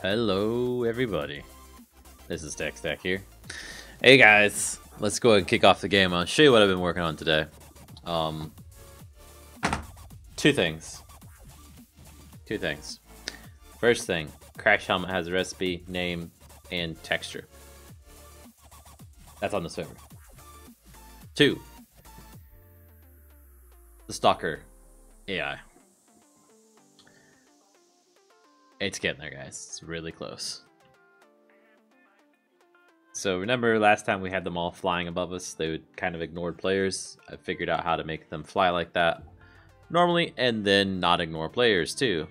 Hello, everybody. This is Techstack here. Hey guys, let's go ahead and kick off the game. I'll show you what I've been working on today. Two things. First thing, Crash Helmet has a recipe, name, and texture. That's on the server. 2, the Stalker AI. It's getting there, guys. It's really close. So remember last time we had them all flying above us, they would kind of ignored players. I figured out how to make them fly like that normally and then not ignore players too.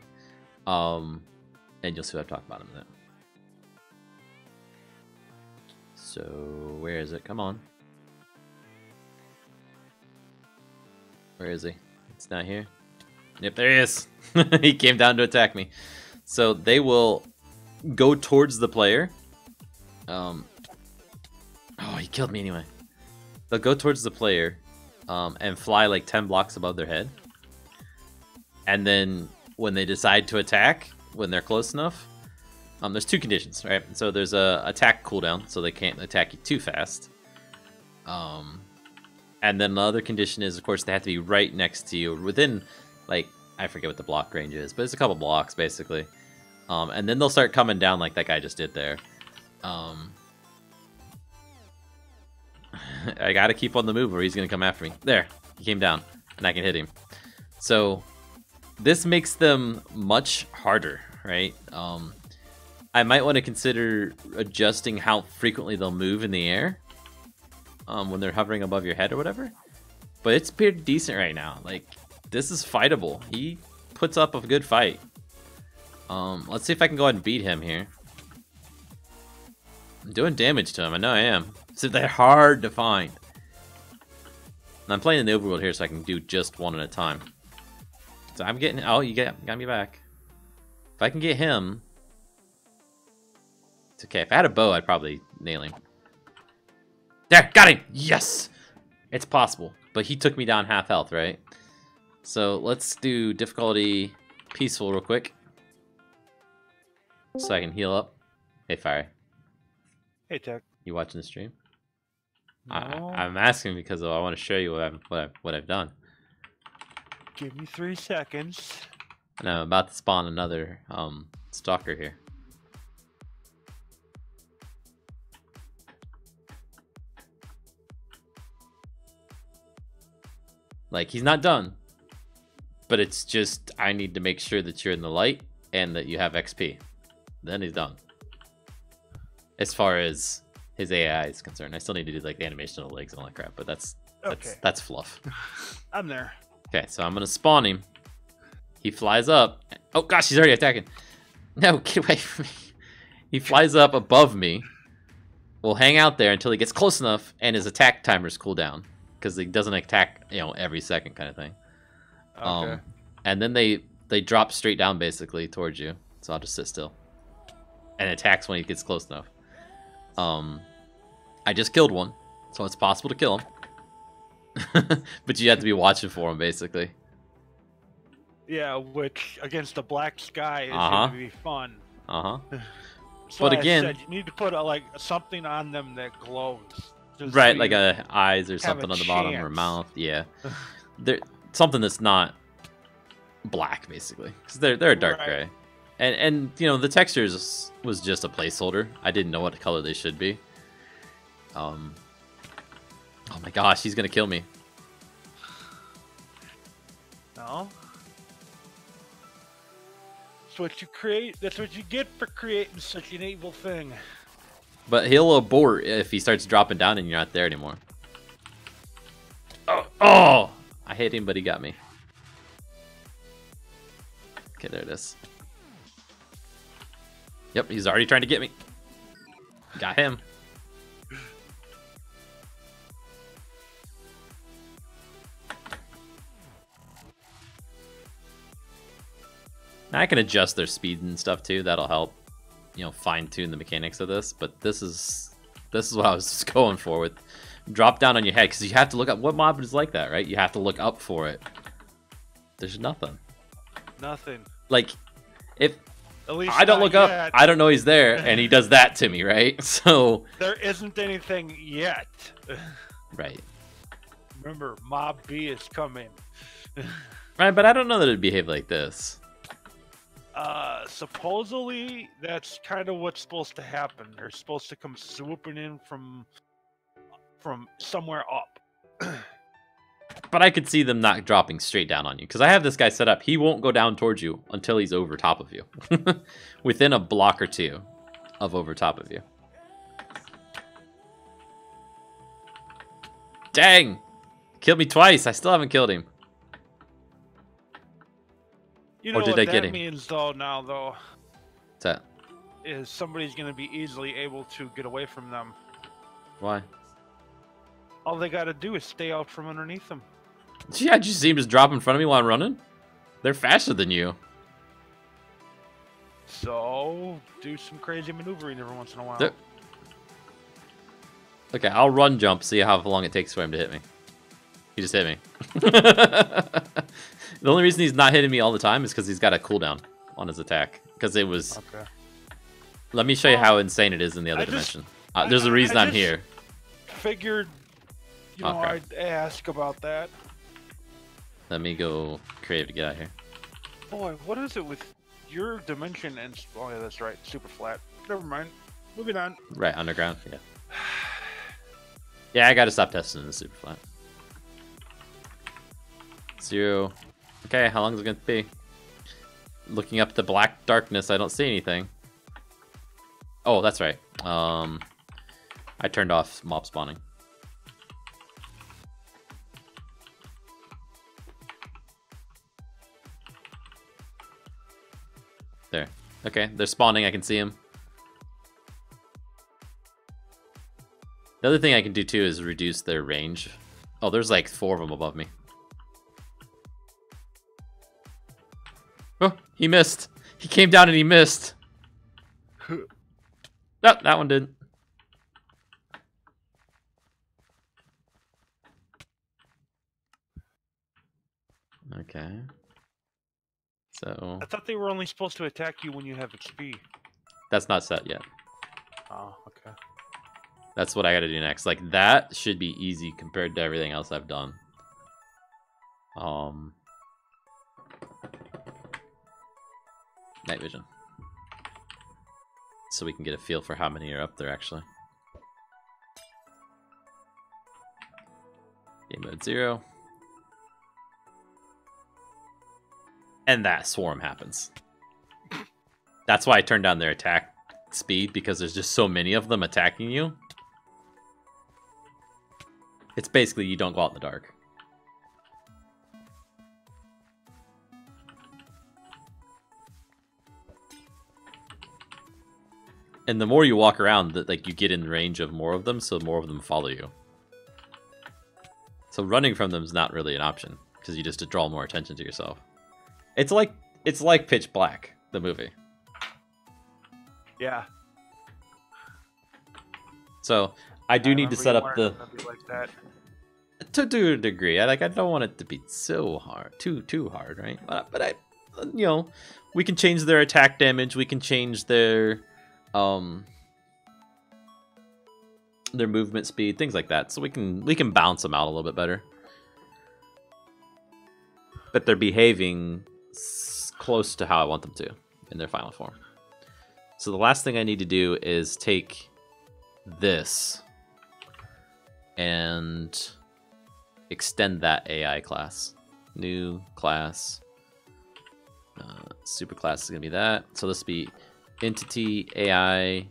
And you'll see what I'm talking about in a minute. So where is it? Come on. Where is he? It's not here. Yep, there he is. He came down to attack me. So they will go towards the player. Oh, he killed me anyway. They'll go towards the player and fly like 10 blocks above their head. And then when they decide to attack, when they're close enough, there's 2 conditions, right? So there's a attack cooldown, so they can't attack you too fast. And then the other condition is, of course, they have to be right next to you, within, like, I forget what the block range is, but it's a couple blocks, basically. And then they'll start coming down like that guy just did there. I gotta keep on the move or he's gonna come after me. There, he came down, and I can hit him. So this makes them much harder, right? I might want to consider adjusting how frequently they'll move in the air when they're hovering above your head or whatever. But it's pretty decent right now. Like, this is fightable. He puts up a good fight. Let's see if I can go ahead and beat him here. I'm doing damage to him. I know I am. So they're hard to find. And I'm playing in the overworld here so I can do just one at a time. So I'm getting... Oh, you got me back. If I can get him... It's okay. If I had a bow, I'd probably nail him. There! Got him! Yes! It's possible. But he took me down half health, right? So let's do difficulty peaceful real quick. So I can heal up. Hey, Fiery. Hey, Tech. You watching the stream? No. I'm asking because I want to show you what I've done. Give me 3 seconds. And I'm about to spawn another stalker here. Like, he's not done. But it's just, I need to make sure that you're in the light and that you have XP. Then he's done. As far as his AI is concerned, I still need to do like the animation of the legs and all that crap, but that's fluff. I'm there. Okay, so I'm gonna spawn him. He flies up. Oh gosh, he's already attacking. No, get away from me. He flies up above me. We'll hang out there until he gets close enough and his attack timers cool down. Because he doesn't attack, you know, every second kind of thing. Okay. And then they drop straight down basically towards you. So I'll just sit still. And attacks when he gets close enough. I just killed one, so it's possible to kill him. But you have to be watching for him basically. Yeah, which against the black sky is going to be fun. So But again, I said, you need to put like something on them that glows. Right, like eyes or something on the bottom or mouth. Yeah, something that's not black basically, because they're a dark gray. And you know, the textures was just a placeholder. I didn't know what color they should be. Oh my gosh, he's gonna kill me. No. That's what you create. That's what you get for creating such an evil thing. But he'll abort if he starts dropping down and you're not there anymore. Oh! I hit him, but he got me. Okay, there it is. Yep, he's already trying to get me. Got him. Now I can adjust their speed and stuff too. That'll help, you know, fine tune the mechanics of this. But this is what I was going for with drop down on your head, because you have to look up. What mob is like that, right? You have to look up for it. There's nothing. Nothing. Like, if At least I don't look up. yet. I don't know he's there, and he does that to me, right? So there isn't anything yet. Right. Remember, Mob B is coming. Right, but I don't know that it'd behave like this. Supposedly, that's kind of what's supposed to happen. They're supposed to come swooping in from somewhere up. But I could see them not dropping straight down on you, because I have this guy set up. He won't go down towards you until he's over top of you. Within a block or two of over top of you. Dang! Killed me twice. I still haven't killed him. You know or did what I get that him? means, though, now, though? What's that? Is somebody's going to be easily able to get away from them. Why? All they got to do is stay out from underneath them. Yeah, did you see him just drop in front of me while I'm running? They're faster than you. So, do some crazy maneuvering every once in a while. Okay, I'll run jump, see how long it takes for him to hit me. He just hit me. The only reason he's not hitting me all the time is because he's got a cooldown on his attack. Because it was... Okay. Let me show you how insane it is in the other dimension. There's a reason I'm here. Figured, you know, I'd ask about that. Let me go creative to get out of here. Boy, what is it with your dimension and... Oh, yeah, that's right. Super flat. Never mind. Moving on. Right, underground, yeah. Yeah, I gotta stop testing the super flat. 0. Okay, how long is it gonna be? Looking up the black darkness, I don't see anything. Oh, that's right. I turned off mob spawning. There. Okay, they're spawning, I can see them. The other thing I can do too is reduce their range. Oh, there's like 4 of them above me. Oh, he missed. He came down and he missed. No, that one didn't. Okay. So... I thought they were only supposed to attack you when you have XP. That's not set yet. Oh, okay. That's what I gotta do next. Like, that should be easy compared to everything else I've done. Night vision. So we can get a feel for how many are up there, actually. Game mode 0. And that swarm happens. That's why I turned down their attack speed, because there's just so many of them attacking you. It's basically you don't go out in the dark. And the more you walk around, like you get in range of more of them, so more of them follow you. So running from them is not really an option, because you just draw more attention to yourself. It's like Pitch Black, the movie. Yeah. So I do need to set up the like that. to a degree. I don't want it to be so hard, too hard, right? But I, you know, we can change their attack damage. We can change their movement speed, things like that. So we can balance them out a little bit better. But they're behaving close to how I want them to in their final form. So the last thing I need to do is take this and extend that AI class. New class. Super class is going to be that. So this will be entity AI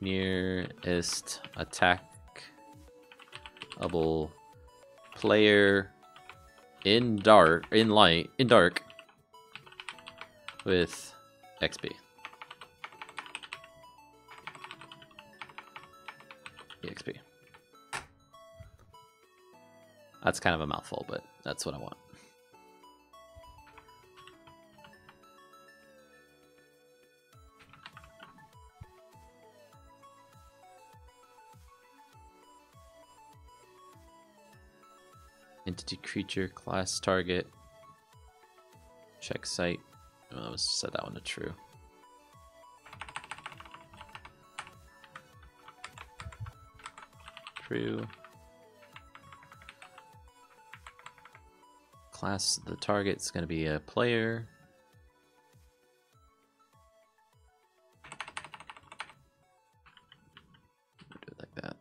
nearest attackable player in dark with XP. EXP. That's kind of a mouthful, but that's what I want. Entity creature class target. Check site. Oh, let's set that one to true. Crew. Class the target's going to be a player. Do it like that.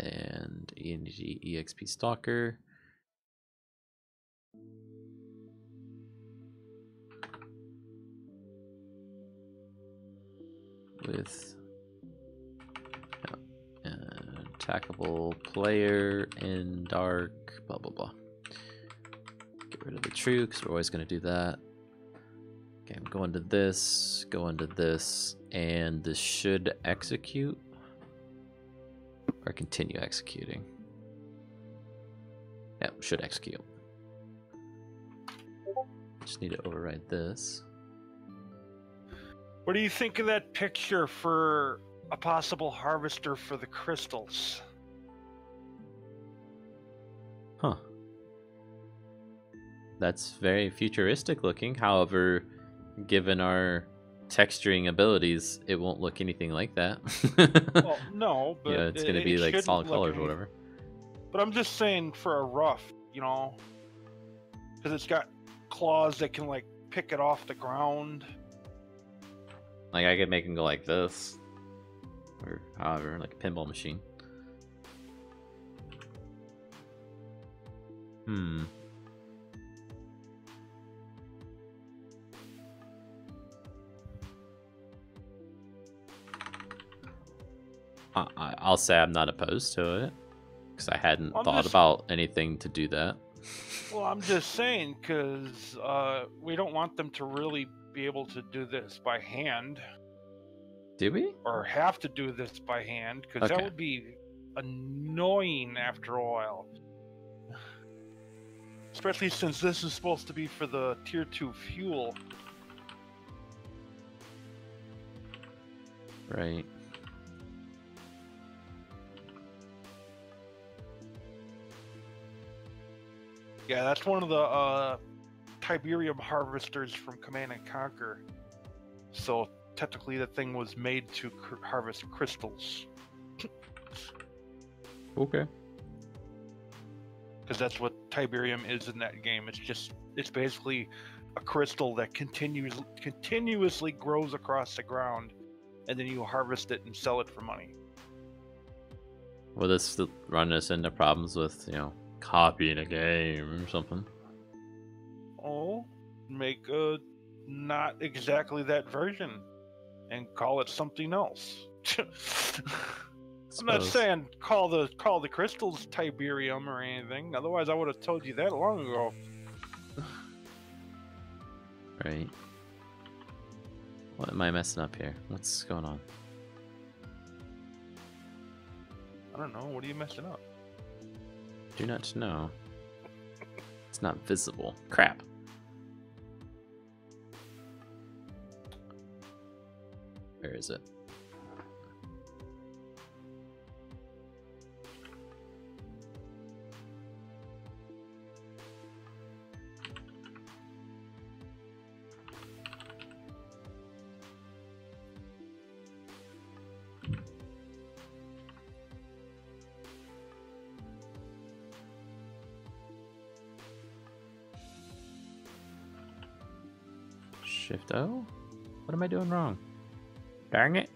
And ENG EXP Stalker. With attackable player in dark, blah blah blah. Get rid of the true because we're always going to do that. Okay, I'm going to this, and this should execute or continue executing. Yep, should execute. Just need to override this. What do you think of that picture for a possible harvester for the crystals? Huh. That's very futuristic looking. However, given our texturing abilities, it won't look anything like that. Well, no, but yeah, it's going to be like solid colors or whatever. But I'm just saying for a rough, you know, because it's got claws that can like pick it off the ground. Like I could make him go like this, or however, like a pinball machine. I'll say I'm not opposed to it, because I hadn't thought about anything to do that. Well, I'm just saying, because we don't want them to really be able to do this by hand. Do we? Or have to do this by hand, because that would be annoying after a while. Especially since this is supposed to be for the tier 2 fuel. Right. Yeah, that's one of the Tiberium harvesters from Command & Conquer. So technically the thing was made to harvest crystals. Okay. Because that's what Tiberium is in that game. It's basically a crystal that continuously grows across the ground, and then you harvest it and sell it for money. Will this run us into problems with, copying a game or something? Oh, make a not exactly that version and call it something else. I'm not saying call the crystals Tiberium or anything. Otherwise, I would have told you that long ago. Right. What am I messing up here? What's going on? I don't know. What are you messing up? Do not know. It's not visible. Crap. Where is it? Shift O? What am I doing wrong? Dang it.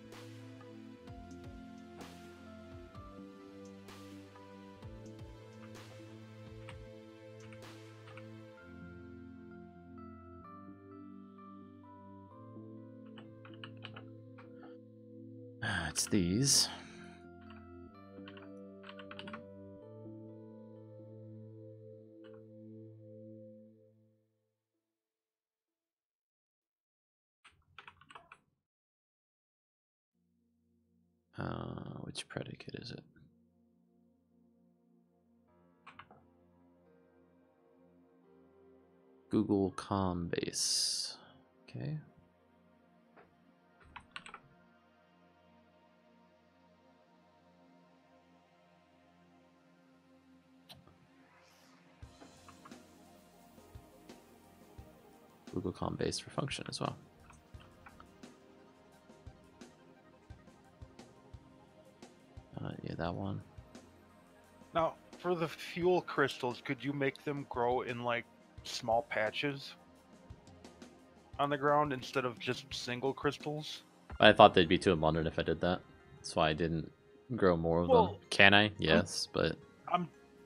It's these. Which predicate is it? Google Com Base. Okay. Google Com Base for function as well. Yeah, that one. for the fuel crystals, could you make them grow in like small patches on the ground instead of just single crystals? I thought they'd be too abundant if I did that. That's why I didn't grow more of them. Can I? Yes, but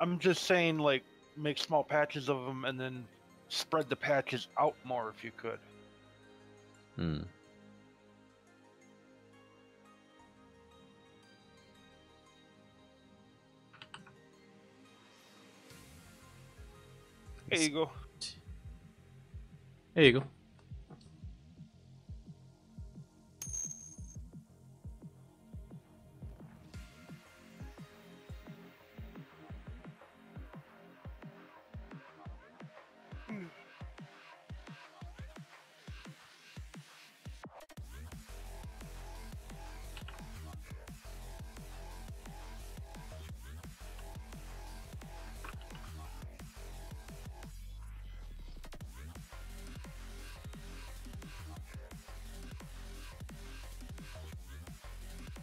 I'm just saying, like, make small patches of them and then spread the patches out more if you could. Hmm. There you go. There you go.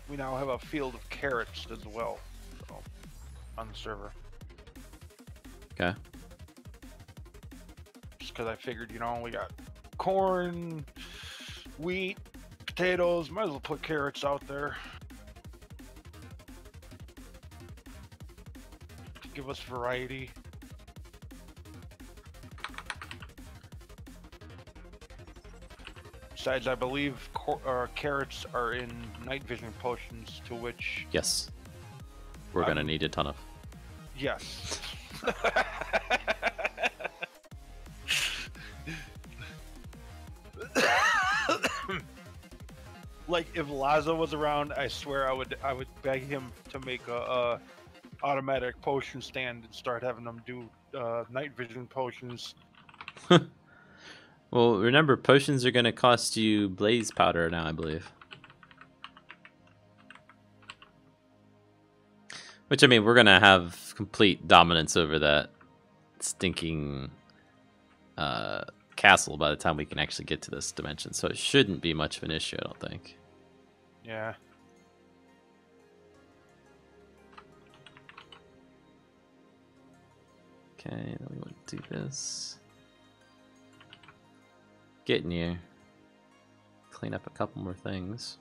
We now have a field of carrots as well, so, on the server. Okay. Just because I figured, you know, we got corn, wheat, potatoes. Might as well put carrots out there to give us variety. Besides, I believe carrots are in night vision potions, to which... Yes. We're going to need a ton of. Yes. Like, if Lazsa was around, I swear I would beg him to make a automatic potion stand and start having them do night vision potions. Well, remember, potions are going to cost you blaze powder now, I believe. Which, I mean, we're going to have complete dominance over that stinking castle by the time we can actually get to this dimension. So it shouldn't be much of an issue, I don't think. Yeah. Okay, then we want to do this. Get in here. Clean up a couple more things.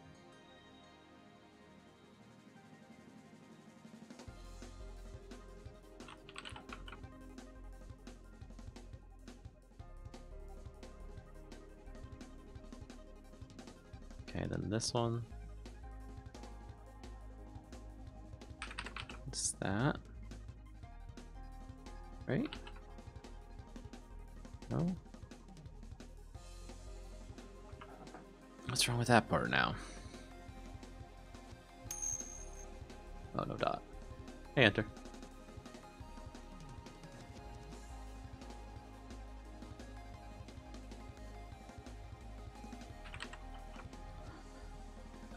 Okay, then this one. What's that? Right? No? What's wrong with that part now? Oh, no dot. Hey, enter.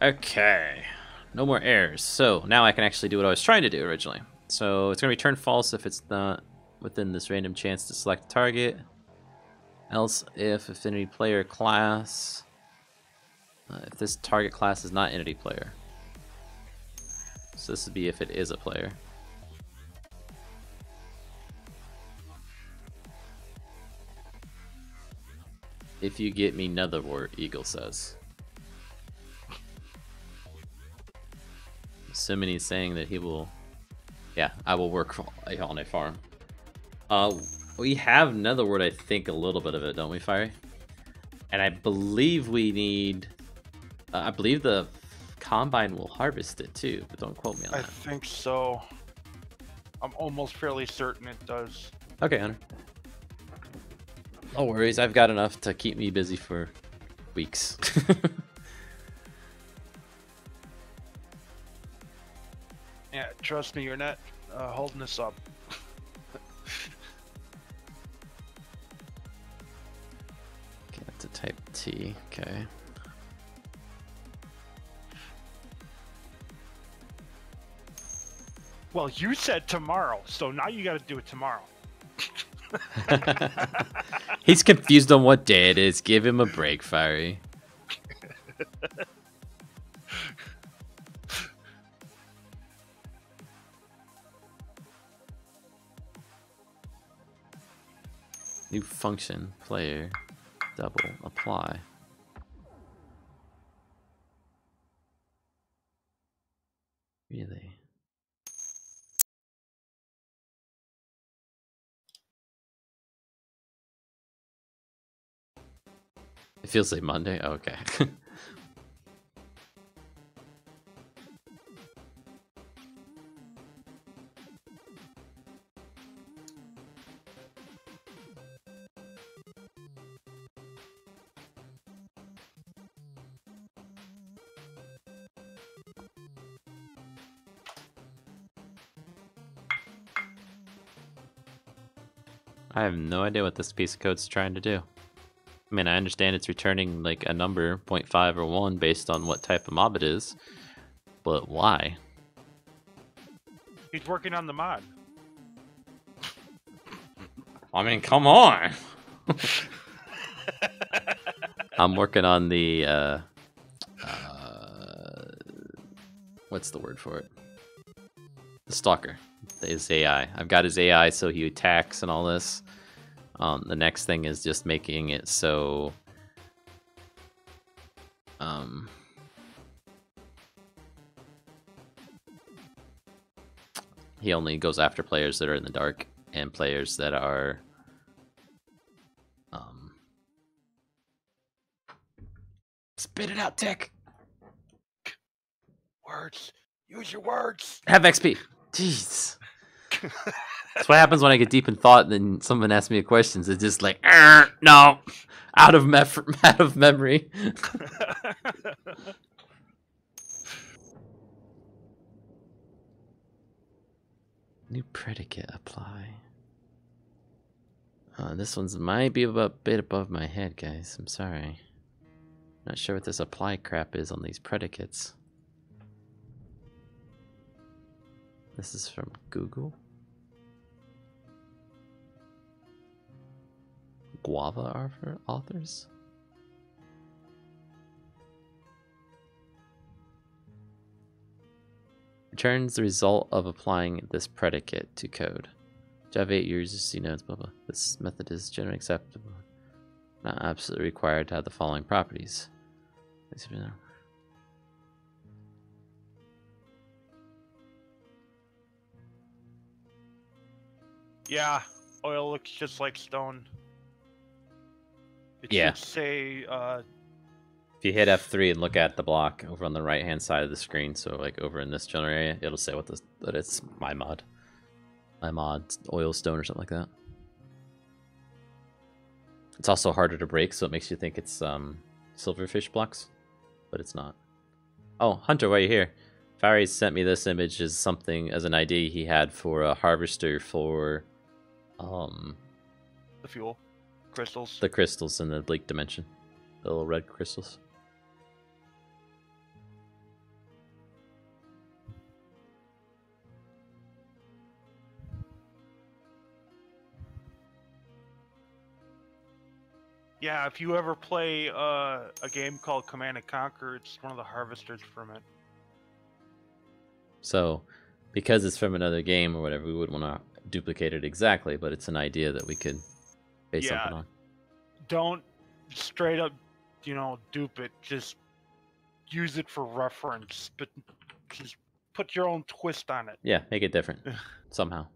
Okay. No more errors. So now I can actually do what I was trying to do originally. So it's going to return false if it's not within this random chance to select a target. Else if affinity player class... if this target class is not entity player. So this would be if it is a player. If you get me Netherwort, Eagle says. Assuming he's saying that he will... Yeah, I will work on a farm. We have Netherwort, I think, a little bit of it, don't we, Fiery? And I believe we need... I believe the Combine will harvest it too, but don't quote me on that. I think so. I'm almost fairly certain it does. Okay, Hunter. No worries, I've got enough to keep me busy for weeks. Yeah, trust me, you're not holding this up. Okay, that's a type T, okay. Well, you said tomorrow, so now you gotta do it tomorrow. He's confused on what day it is. Give him a break, Fiery. New function, player, double, apply. Really? It feels like Monday? Oh, okay. I have no idea what this piece of code's trying to do. I mean, I understand it's returning like a number, 0.5 or 1, based on what type of mob it is, but why? He's working on the mod. I mean, come on! I'm working on the, what's the word for it? The stalker. His AI. I've got his AI so he attacks and all this. The next thing is just making it so he only goes after players that are in the dark and players that are spit it out, Tech. Words. Use your words. Have XP. Jeez. That's what happens when I get deep in thought and then someone asks me a question. It's just like, no, out of memory. New predicate apply. This one's might be a bit above my head, guys. I'm sorry. Not sure what this apply crap is on these predicates. This is from Google. Guava authors? Returns the result of applying this predicate to code. Java 8 uses C nodes, blah blah. This method is generally acceptable. Not absolutely required to have the following properties. Yeah, oil looks just like stone. It Yeah. should say, if you hit F3 and look at the block over on the right hand side of the screen, so like over in this general area, it'll say that it's my mod. My mod, oil stone or something like that. It's also harder to break, so it makes you think it's silverfish blocks, but it's not. Oh, Hunter, why are you here? Fiery sent me this image as something, as an ID he had for a harvester for the fuel. Crystals. the crystals in the bleak dimension. The little red crystals. Yeah, if you ever play a game called Command and Conquer, it's one of the harvesters from it. So, because it's from another game or whatever, we wouldn't want to duplicate it exactly, but it's an idea that we could base something on. Don't straight up, dupe it. Just use it for reference, but just put your own twist on it. Yeah, make it different somehow.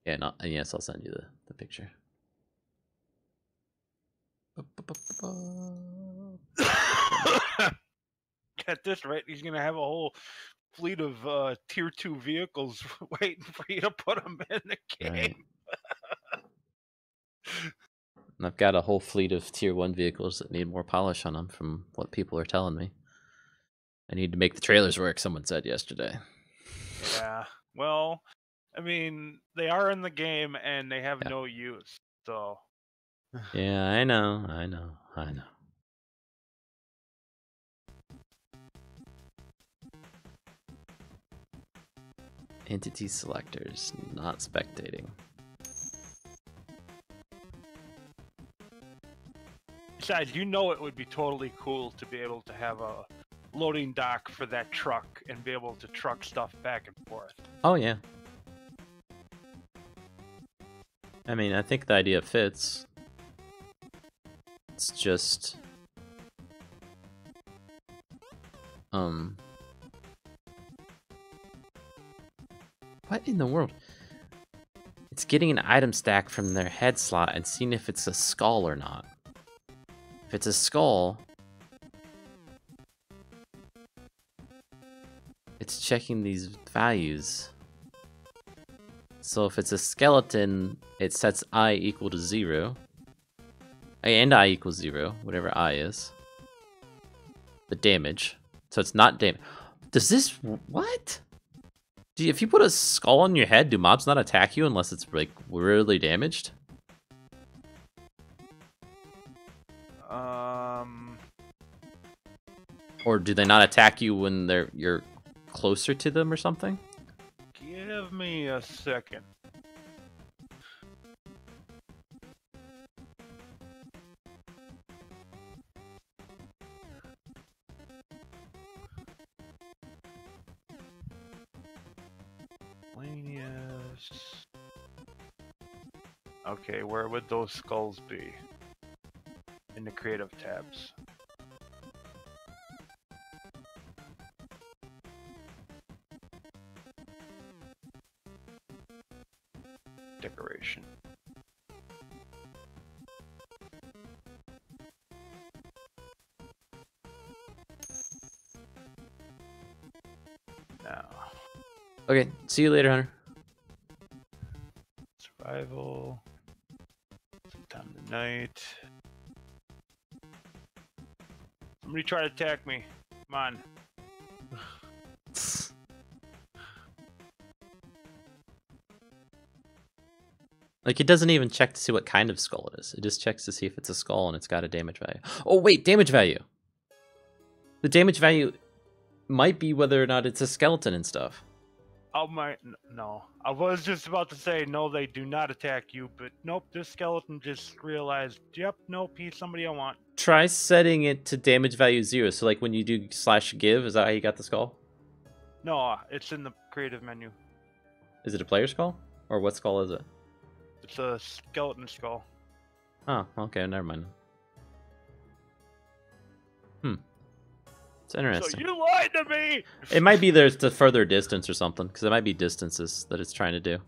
Yeah, no, and yes, I'll send you the picture. At this rate, he's gonna have a whole fleet of tier 2 vehicles waiting for you to put them in the game. Right. And I've got a whole fleet of tier 1 vehicles that need more polish on them from what people are telling me. I need to make the trailers work, someone said yesterday. Yeah, well, I mean, they are in the game and they have no use, so... Yeah, I know. Entity selectors, not spectating. Besides, it would be totally cool to be able to have a loading dock for that truck and be able to truck stuff back and forth. Oh, yeah. I mean, I think the idea fits. It's just... What in the world? It's getting an item stack from their head slot and seeing if it's a skull or not. If it's a skull... It's checking these values. So if it's a skeleton, it sets I equal to 0. And I equals 0, whatever I is. The damage. So it's not damage. Does this... What? If you put a skull on your head, do mobs not attack you unless it's like really damaged? Or do they not attack you when you're closer to them or something? Give me a second. Okay, where would those skulls be? In the creative tabs. Decoration. Now. Okay, see you later, Hunter. Survival. Sometime tonight. Somebody try to attack me. Come on. Like, it doesn't even check to see what kind of skull it is. It just checks to see if it's a skull and it's got a damage value. Oh, wait, damage value. The damage value might be whether or not it's a skeleton and stuff. Oh my, no. I was just about to say, no, they do not attack you, but nope, this skeleton just realized, yep, nope, he's somebody I want. Try setting it to damage value 0. So, like, when you do /give, is that how you got the skull? No, it's in the creative menu. Is it a player skull? Or what skull is it? It's a skeleton skull. Oh, okay, never mind. It's interesting. So you lied to me! It might be there's the further distance or something, because it might be distances that it's trying to do.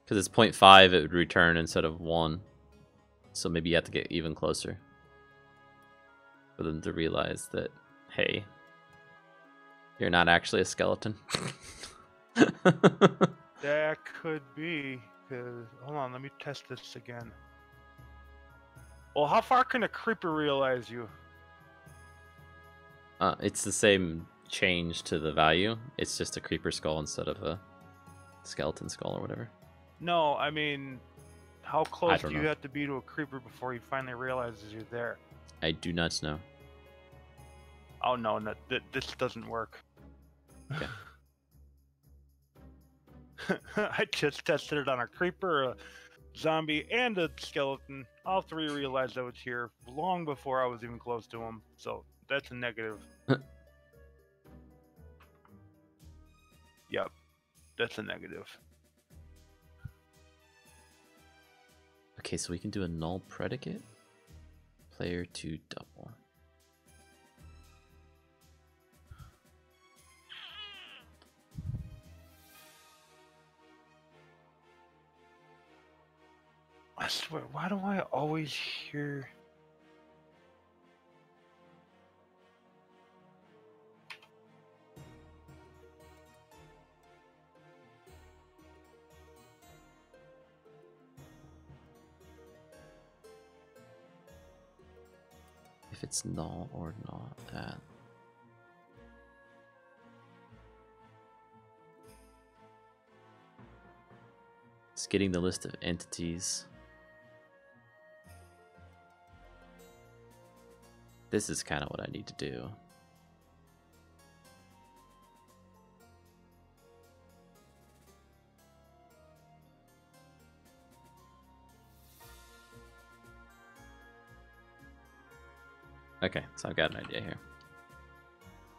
Because it's 0.5, it would return instead of 1. So maybe you have to get even closer for them to realize that, hey, you're not actually a skeleton. That could be, because... Hold on, let me test this again. Well, how far can a creeper realize you? It's the same change to the value. It's just a creeper skull instead of a skeleton skull or whatever. No, I mean, how close do you know. have to be to a creeper before he finally realizes you're there? I do not know. Oh no, this doesn't work. Okay. I just tested it on a creeper, a zombie, and a skeleton. All three realized I was here long before I was even close to them, so that's a negative. Yep, that's a negative. Okay, so we can do a null predicate. Player to double. I swear, why do I always hear... If it's null or not that. It's getting the list of entities. This is kind of what I need to do. Okay, so I've got an idea here.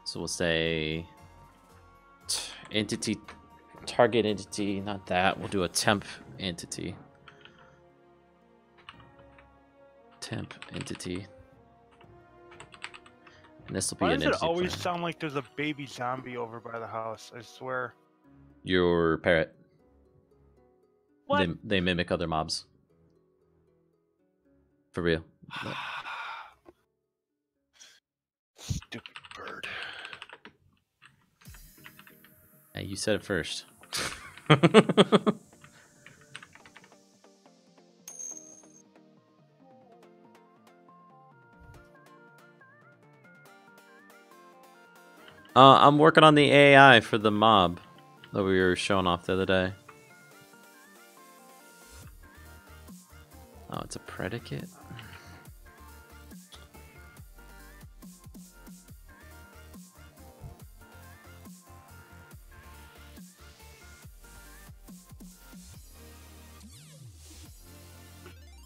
So we'll say entity, target entity, not that. We'll do a temp entity. temp entity. And this will be Why an does it entity always player. sound like there's a baby zombie over by the house? I swear. Your parrot. What? They mimic other mobs. For real. Stupid bird. Hey, you said it first. I'm working on the AI for the mob that we were showing off the other day. Oh, it's a predicate?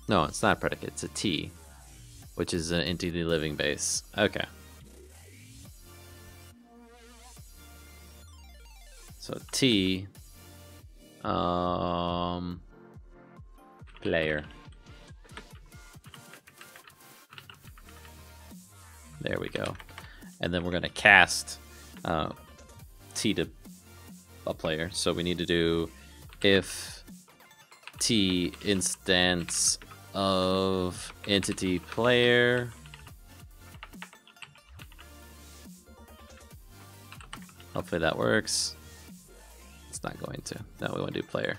No, it's not a predicate, it's a T, which is an entity living base. Okay. So T, player. There we go. And then we're gonna cast T to a player. So we need to do if T instance of entity player hopefully that works. It's not going to. No, we want to do player.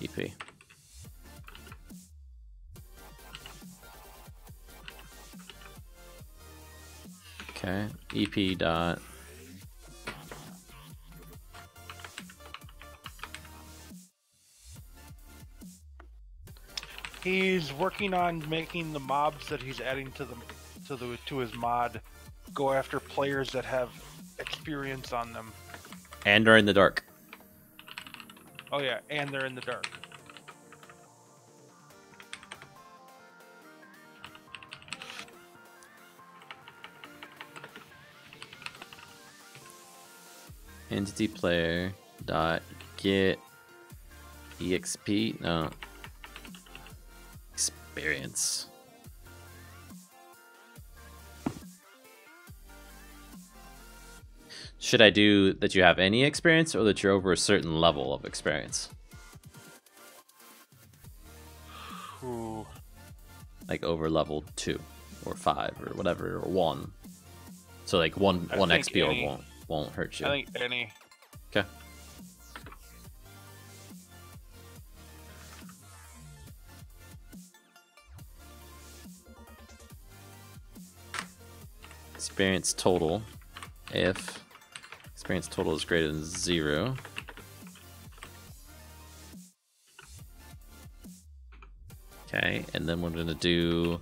EP. Okay, EP dot. He's working on making the mobs that he's adding to his mod go after players that have experience on them. And are in the dark. Oh yeah, and they're in the dark. Entity player dot get exp no experience. Should I do that you have any experience or that you're over a certain level of experience? Ooh. Like over level 2 or 5 or whatever, or 1. So like one XP won't hurt you. I think any. Okay. Experience total. If experience total is greater than 0. Okay, and then we're gonna do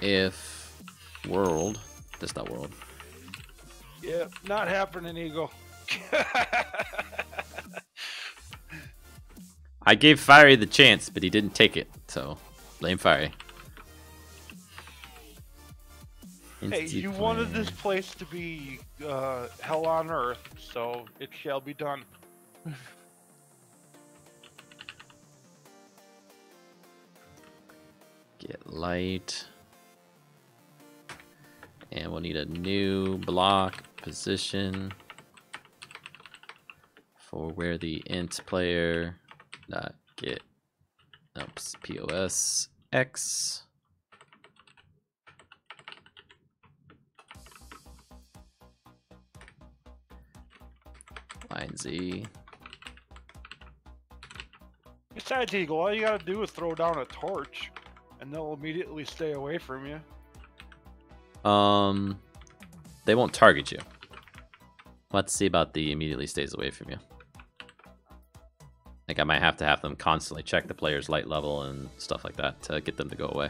if world. That's not world. Yeah, not happening, Eagle. I gave Fiery the chance, but he didn't take it, so blame Fiery. Hey, you wanted this place to be hell on earth, so it shall be done. Get light. And we'll need a new block position for where the int player dot get POS X. Line Z. Besides, Eagle, all you gotta do is throw down a torch, and they'll immediately stay away from you. They won't target you. Let's see about the immediately stays away from you. Like I might have them constantly check the player's light level and stuff like that to get them to go away.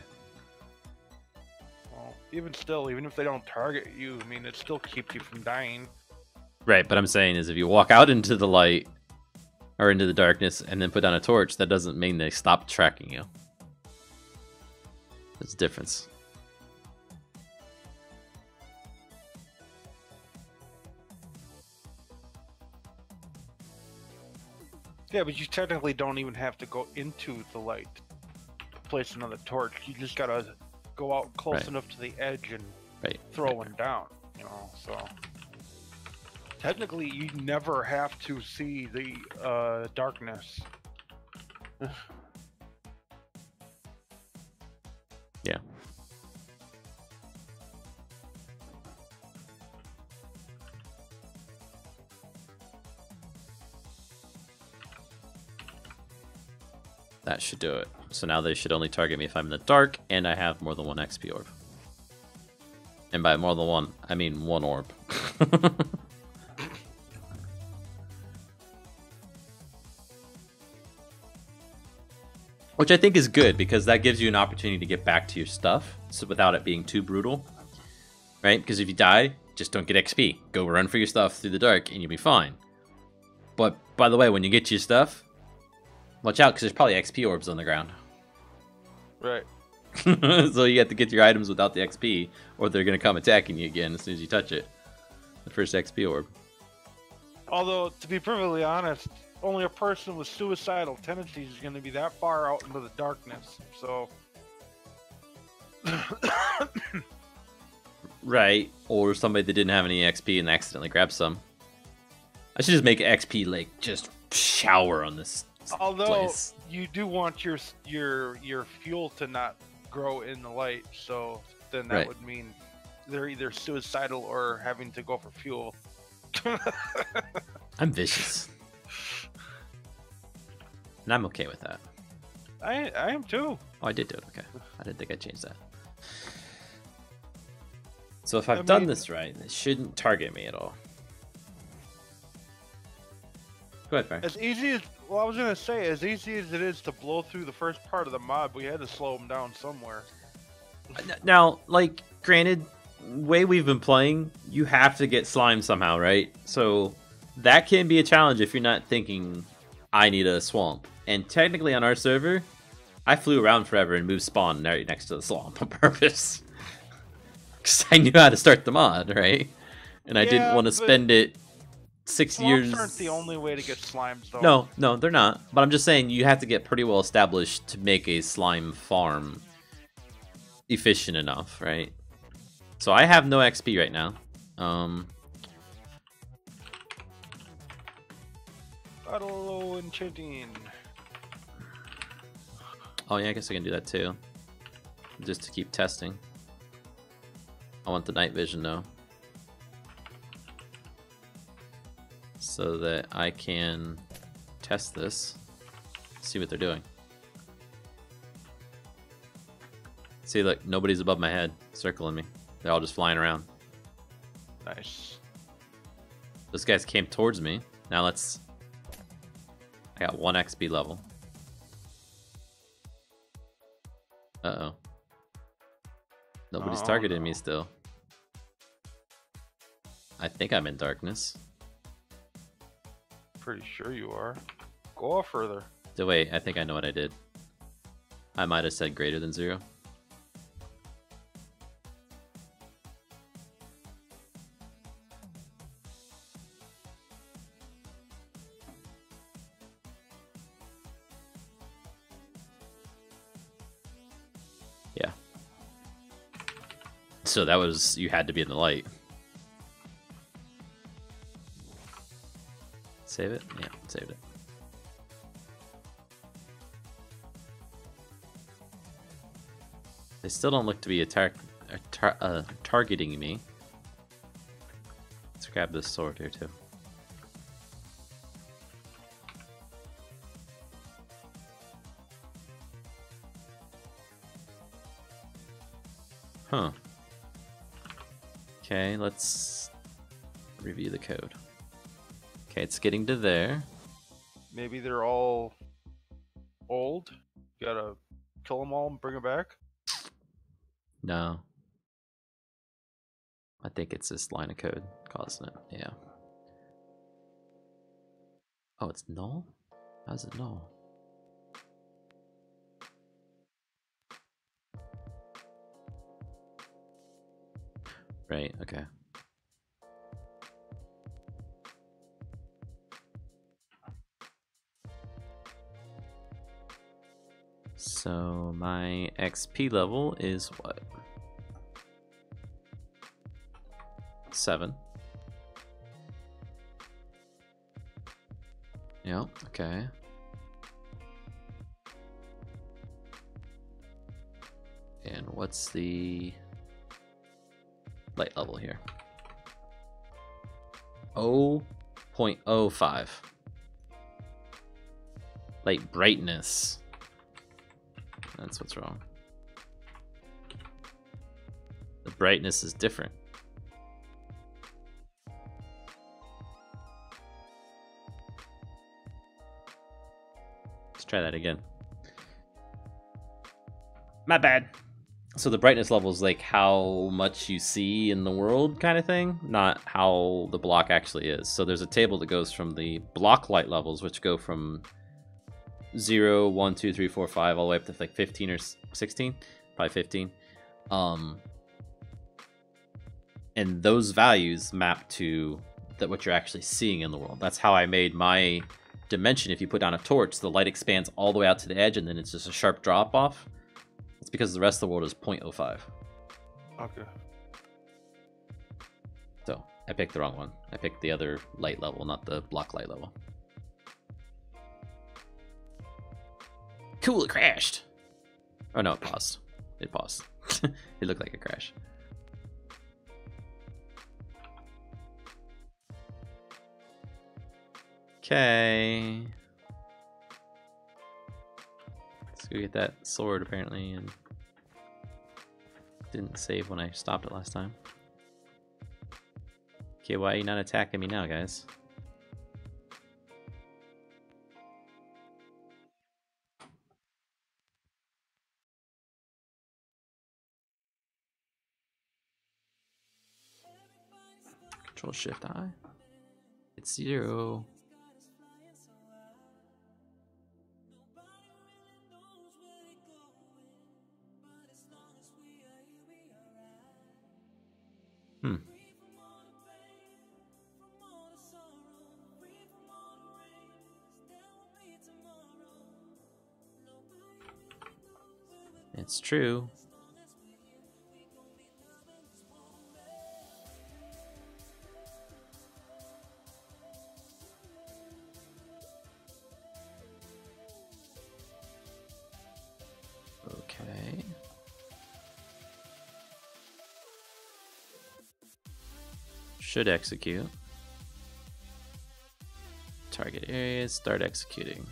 Well, even still, even if they don't target you, I mean, it still keeps you from dying. Right, but I'm saying is if you walk out into the light or into the darkness and then put down a torch, that doesn't mean they stop tracking you. There's a difference. Yeah, but you technically don't even have to go into the light to place another torch. You just gotta go out close enough to the edge and throw one down, you know, so... Technically, you never have to see the darkness. Yeah. That should do it. So now they should only target me if I'm in the dark and I have more than one XP orb. And by more than one, I mean one orb. Which I think is good, because that gives you an opportunity to get back to your stuff, so without it being too brutal. Right? Because if you die, just don't get XP. Go run for your stuff through the dark and you'll be fine. But, by the way, when you get your stuff, watch out, because there's probably XP orbs on the ground. Right. So you have to get your items without the XP, or they're going to come attacking you again as soon as you touch it. The first XP orb. Although, to be perfectly honest, only a person with suicidal tendencies is going to be that far out into the darkness, so... Right, or somebody that didn't have any XP and accidentally grabbed some. I should just make XP, like, just shower on this place. You do want your fuel to not grow in the light, so then that would mean they're either suicidal or having to go for fuel. I'm vicious. And I'm okay with that. I am too. Oh, I did do it. Okay. I didn't think I changed that. So if I've done this right, it shouldn't target me at all. Go ahead, Fire. As easy as... Well, I was going to say, as easy as it is to blow through the first part of the mob, we had to slow them down somewhere. Now, like, granted, way we've been playing, you have to get slime somehow, right? So that can be a challenge if you're not thinking, I need a swamp. And technically on our server, I flew around forever and moved spawn right next to the swamp on purpose. Because I knew how to start the mod, right? And I didn't want to spend it 6 years. Swamps aren't the only way to get slimes, No, though. no, they're not. But I'm just saying you have to get pretty well established to make a slime farm efficient enough, right? So I have no XP right now. Battle enchanting. Oh yeah, I guess I can do that too. Just to keep testing. I want the night vision though. So that I can test this. See what they're doing. See, look, nobody's above my head circling me. They're all just flying around. Nice. Those guys came towards me. Now let's... I got 1 XP level. Uh-oh. Nobody's targeting me still. I think I'm in darkness. Pretty sure you are. Go off further. Wait, I think I know what I did. I might have said greater than 0. Yeah. So that was, you had to be in the light. Save it? Yeah, saved it. They still don't look to be targeting me. Let's grab this sword here too. Huh. Okay, let's review the code. Okay, it's getting to there. Maybe they're all old. You gotta kill them all and bring them back. No. I think it's this line of code causing it. Yeah. Oh, it's null? How's it null? Right, okay. So my XP level is what? 7. Yeah, okay. And what's the light level here? 0.05. Light brightness. That's what's wrong. The brightness is different. Let's try that again. My bad. So the brightness level is like how much you see in the world kind of thing, not how the block actually is. So there's a table that goes from the block light levels, which go from 0, 1, 2, 3, 4, 5, all the way up to like 15 or 16, probably 15. And those values map to what you're actually seeing in the world. That's how I made my dimension. If you put down a torch, the light expands all the way out to the edge, and then it's just a sharp drop off. It's because the rest of the world is 0.05. Okay. So I picked the wrong one. I picked the other light level, not the block light level. Cool, it crashed. Oh no, it paused. It paused. It looked like a crash. Okay. Let's go get that sword apparently, and didn't save when I stopped it last time. Okay, why are you not attacking me now, guys? Control Shift I. It's 0. It's true. Okay. Should execute. Target areas, start executing.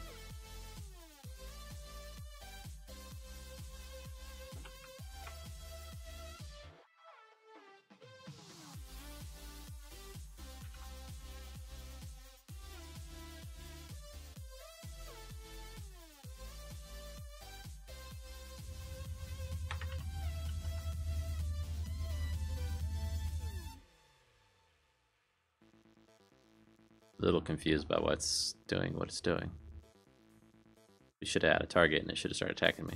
A little confused about what's doing what it's doing. We should have had a target and it should have started attacking me.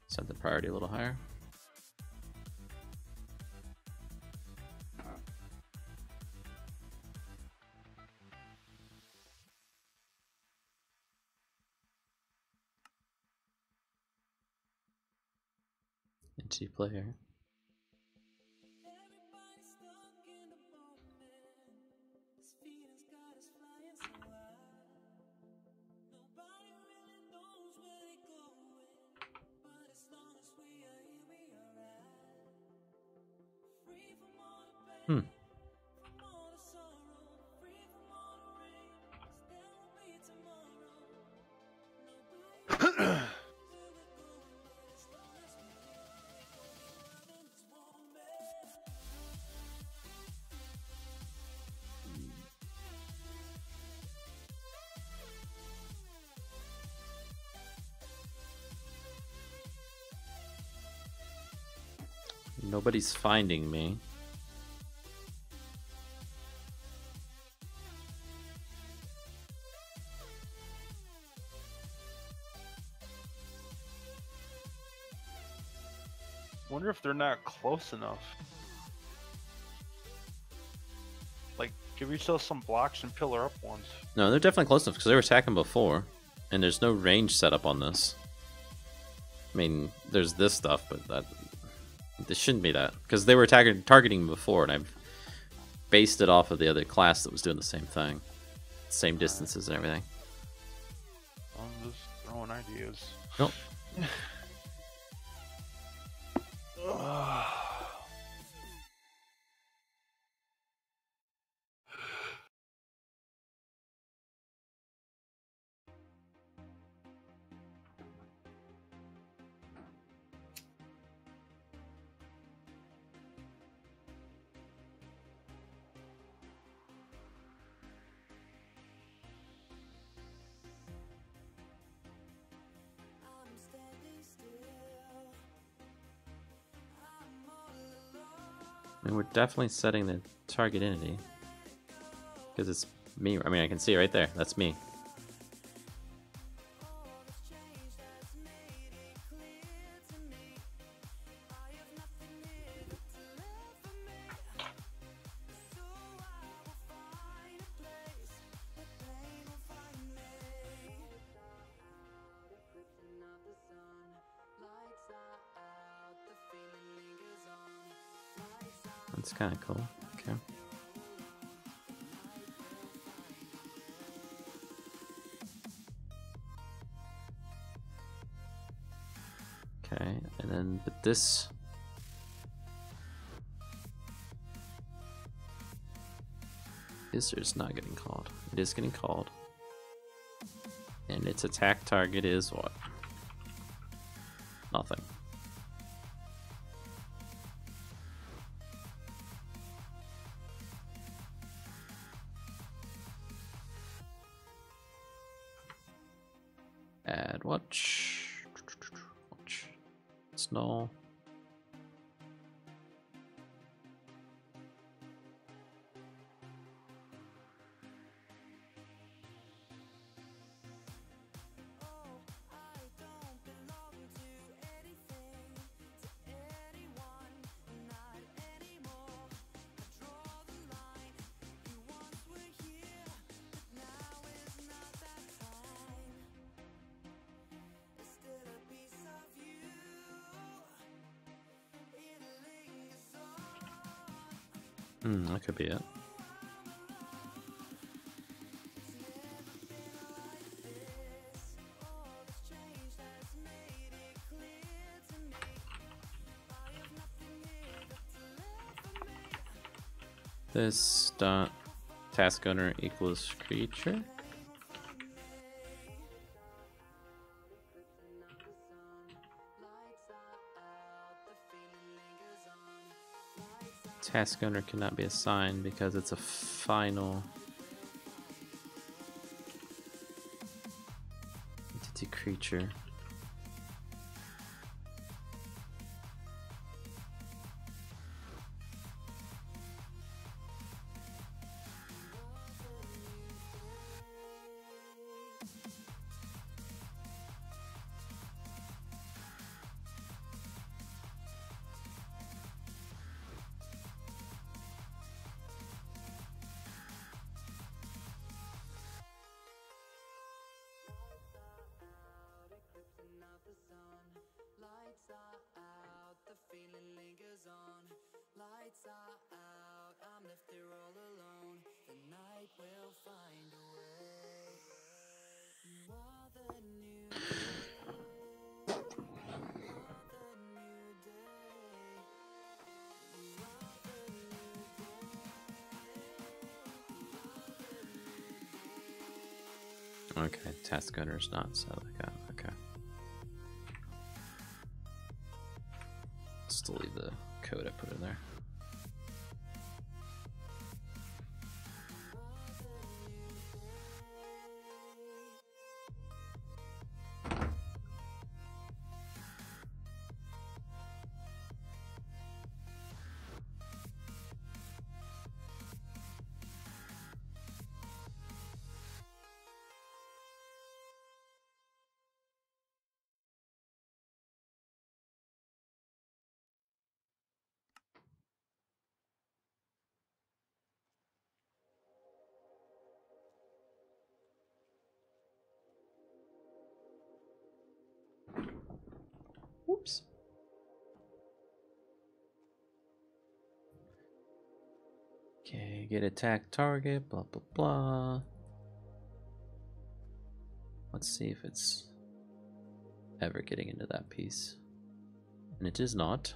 Set the priority a little higher. Entity player. Nobody's finding me. Wonder if they're not close enough. Like, give yourself some blocks and pillar up ones. No, they're definitely close enough because they were attacking before, and there's no range set up on this. I mean, there's this stuff, but this shouldn't be that because they were targeting before, and I've based it off of the other class that was doing the same thing, same distances and everything. I'm just throwing ideas. Nope. I mean, we're definitely setting the target entity because it's me. I mean, I can see it right there. That's me. That's kind of cool. Okay. Okay, and then but this is just not getting called. It is getting called. And its attack target is what? Nothing. Add watch. Watch. Snow. That could be it. This dot task owner equals creature. Task owner cannot be assigned because it's a final entity creature. Okay, task owner is not set like that. Okay. Still leave the code I put in there. Whoops. Okay, get attack target, blah blah blah. Let's see if it's ever getting into that piece. And it is not.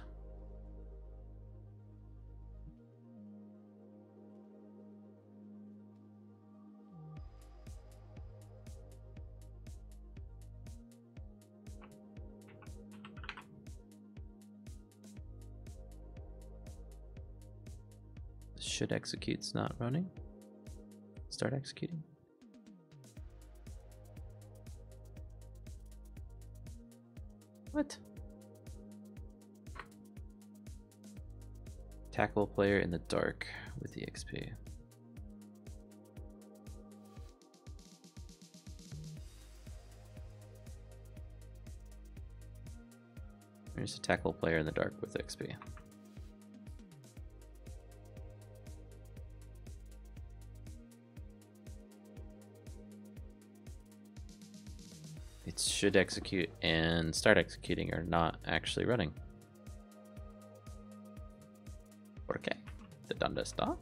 Should execute's not running. Start executing. What? Tackle player in the dark with the XP. There's a tackle player in the dark with XP. It should execute and start executing are not actually running. ¿Por qué? ¿De dónde está?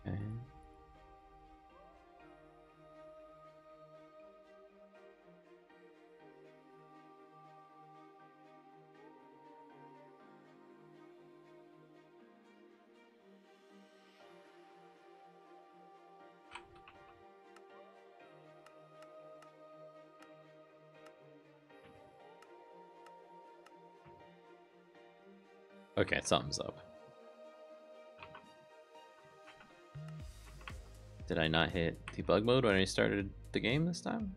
Okay. Okay, something's up. Did I not hit debug mode when I started the game this time?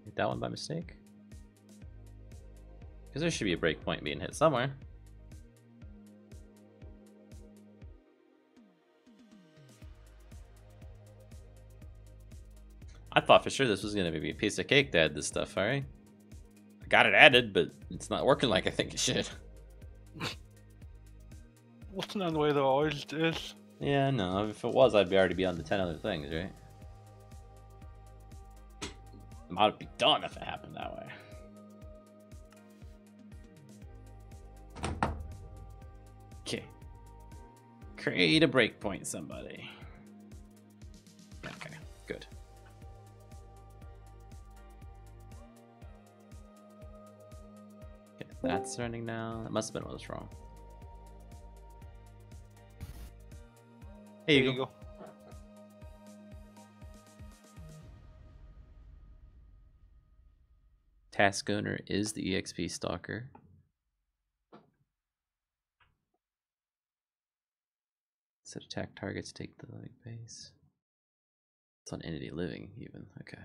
Hit that one by mistake? Because there should be a breakpoint being hit somewhere. I thought for sure this was going to be a piece of cake to add this stuff, alright? I got it added, but it's not working like I think it should. What's not the way that always is? Yeah, no, if it was, I'd already be on the 10 other things, right? It might be done if it happened that way. Okay. Create a breakpoint, somebody. Okay, good. Okay, that's running now. That must have been what was wrong. Here you go. Task owner is the EXP stalker. Set attack targets, take the living base. It's on entity living even. Okay.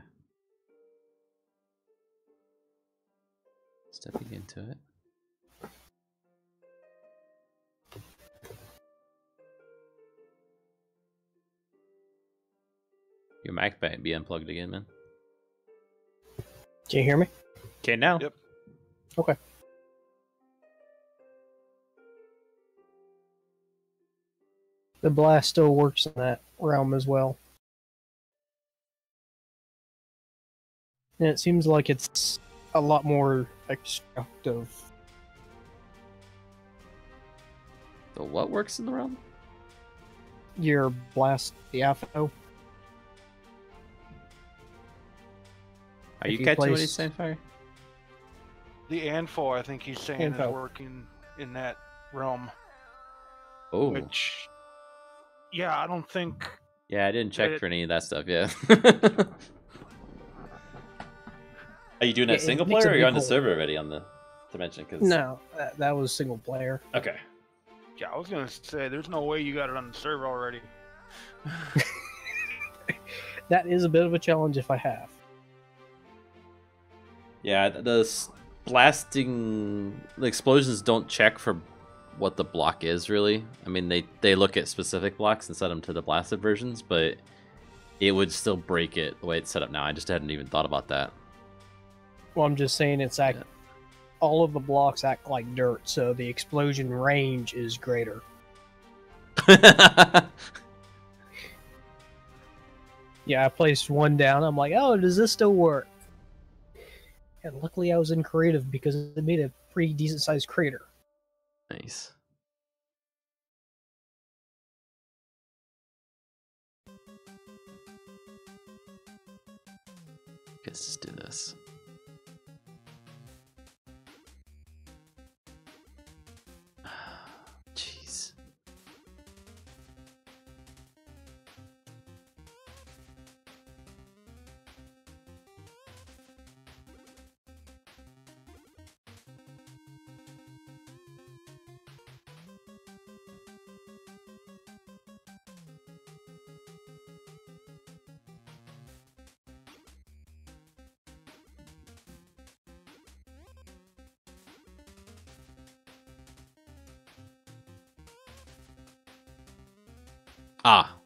Stepping into it. Your mic might be unplugged again, man. Can you hear me? Okay, now. Yep. Okay. The blast still works in that realm as well. And it seems like it's a lot more extractive. The what works in the realm? Your blast, the AFO. Are you catching what he's saying, Fire? The Anfo, I think he's saying, is working in that realm. Oh. Which, yeah, I don't think... Yeah, I didn't check for any of that stuff, yeah. Are you doing that single player, or are you on the server already on the dimension? Cause... No, that was single player. Okay. Yeah, I was gonna say, there's no way you got it on the server already. That is a bit of a challenge if I have. Yeah, the blasting, the explosions don't check for what the block is really. I mean, they look at specific blocks and set them to the blasted versions, but it would still break it the way it's set up now. I just hadn't even thought about that. Well, I'm just saying all of the blocks act like dirt, so the explosion range is greater. Yeah, I placed one down. I'm like, oh, does this still work? And luckily I was in creative because it made a pretty decent sized crater. Nice. Let's just do this. Jeez. Ah.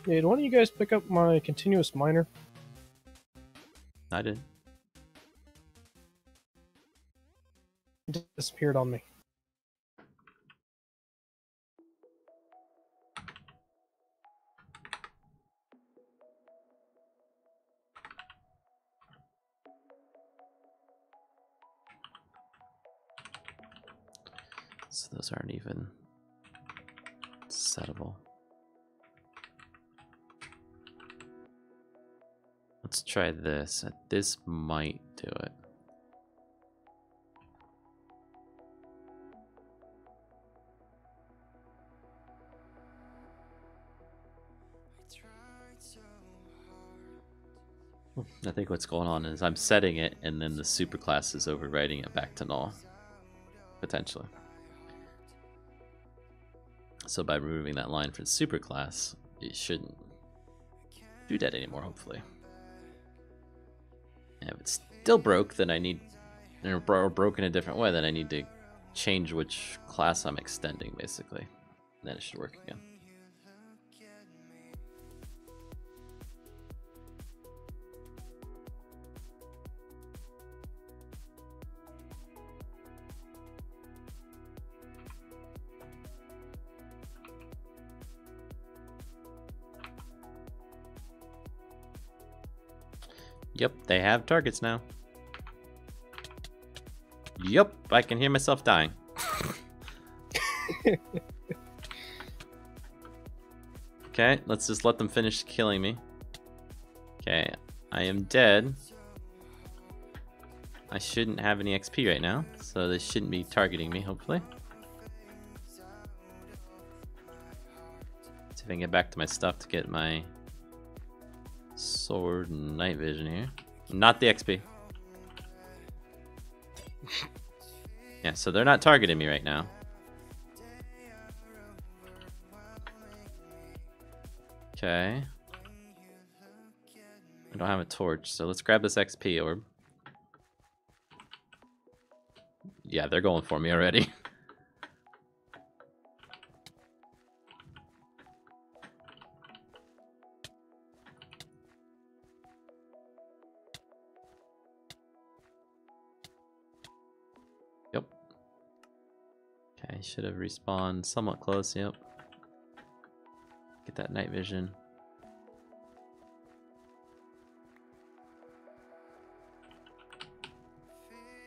Did one of you guys pick up my continuous miner? I did. It disappeared on me. So those aren't even settable. Let's try this. This might do it. I think what's going on is I'm setting it and then the superclass is overriding it back to null. Potentially. So by removing that line for the superclass, it shouldn't do that anymore, hopefully. And if it's still broke, then I need, or broken a different way, then I need to change which class I'm extending, basically. And then it should work again. Yep, they have targets now. Yep, I can hear myself dying. Okay, let's just let them finish killing me. Okay, I am dead. I shouldn't have any XP right now, so they shouldn't be targeting me, hopefully. See if I can get back to my stuff to get my sword and night vision here. Not the XP. Yeah, so they're not targeting me right now. Okay. I don't have a torch, so let's grab this XP orb. Yeah, they're going for me already. Yep. Okay, should have respawned somewhat close, yep. Get that night vision.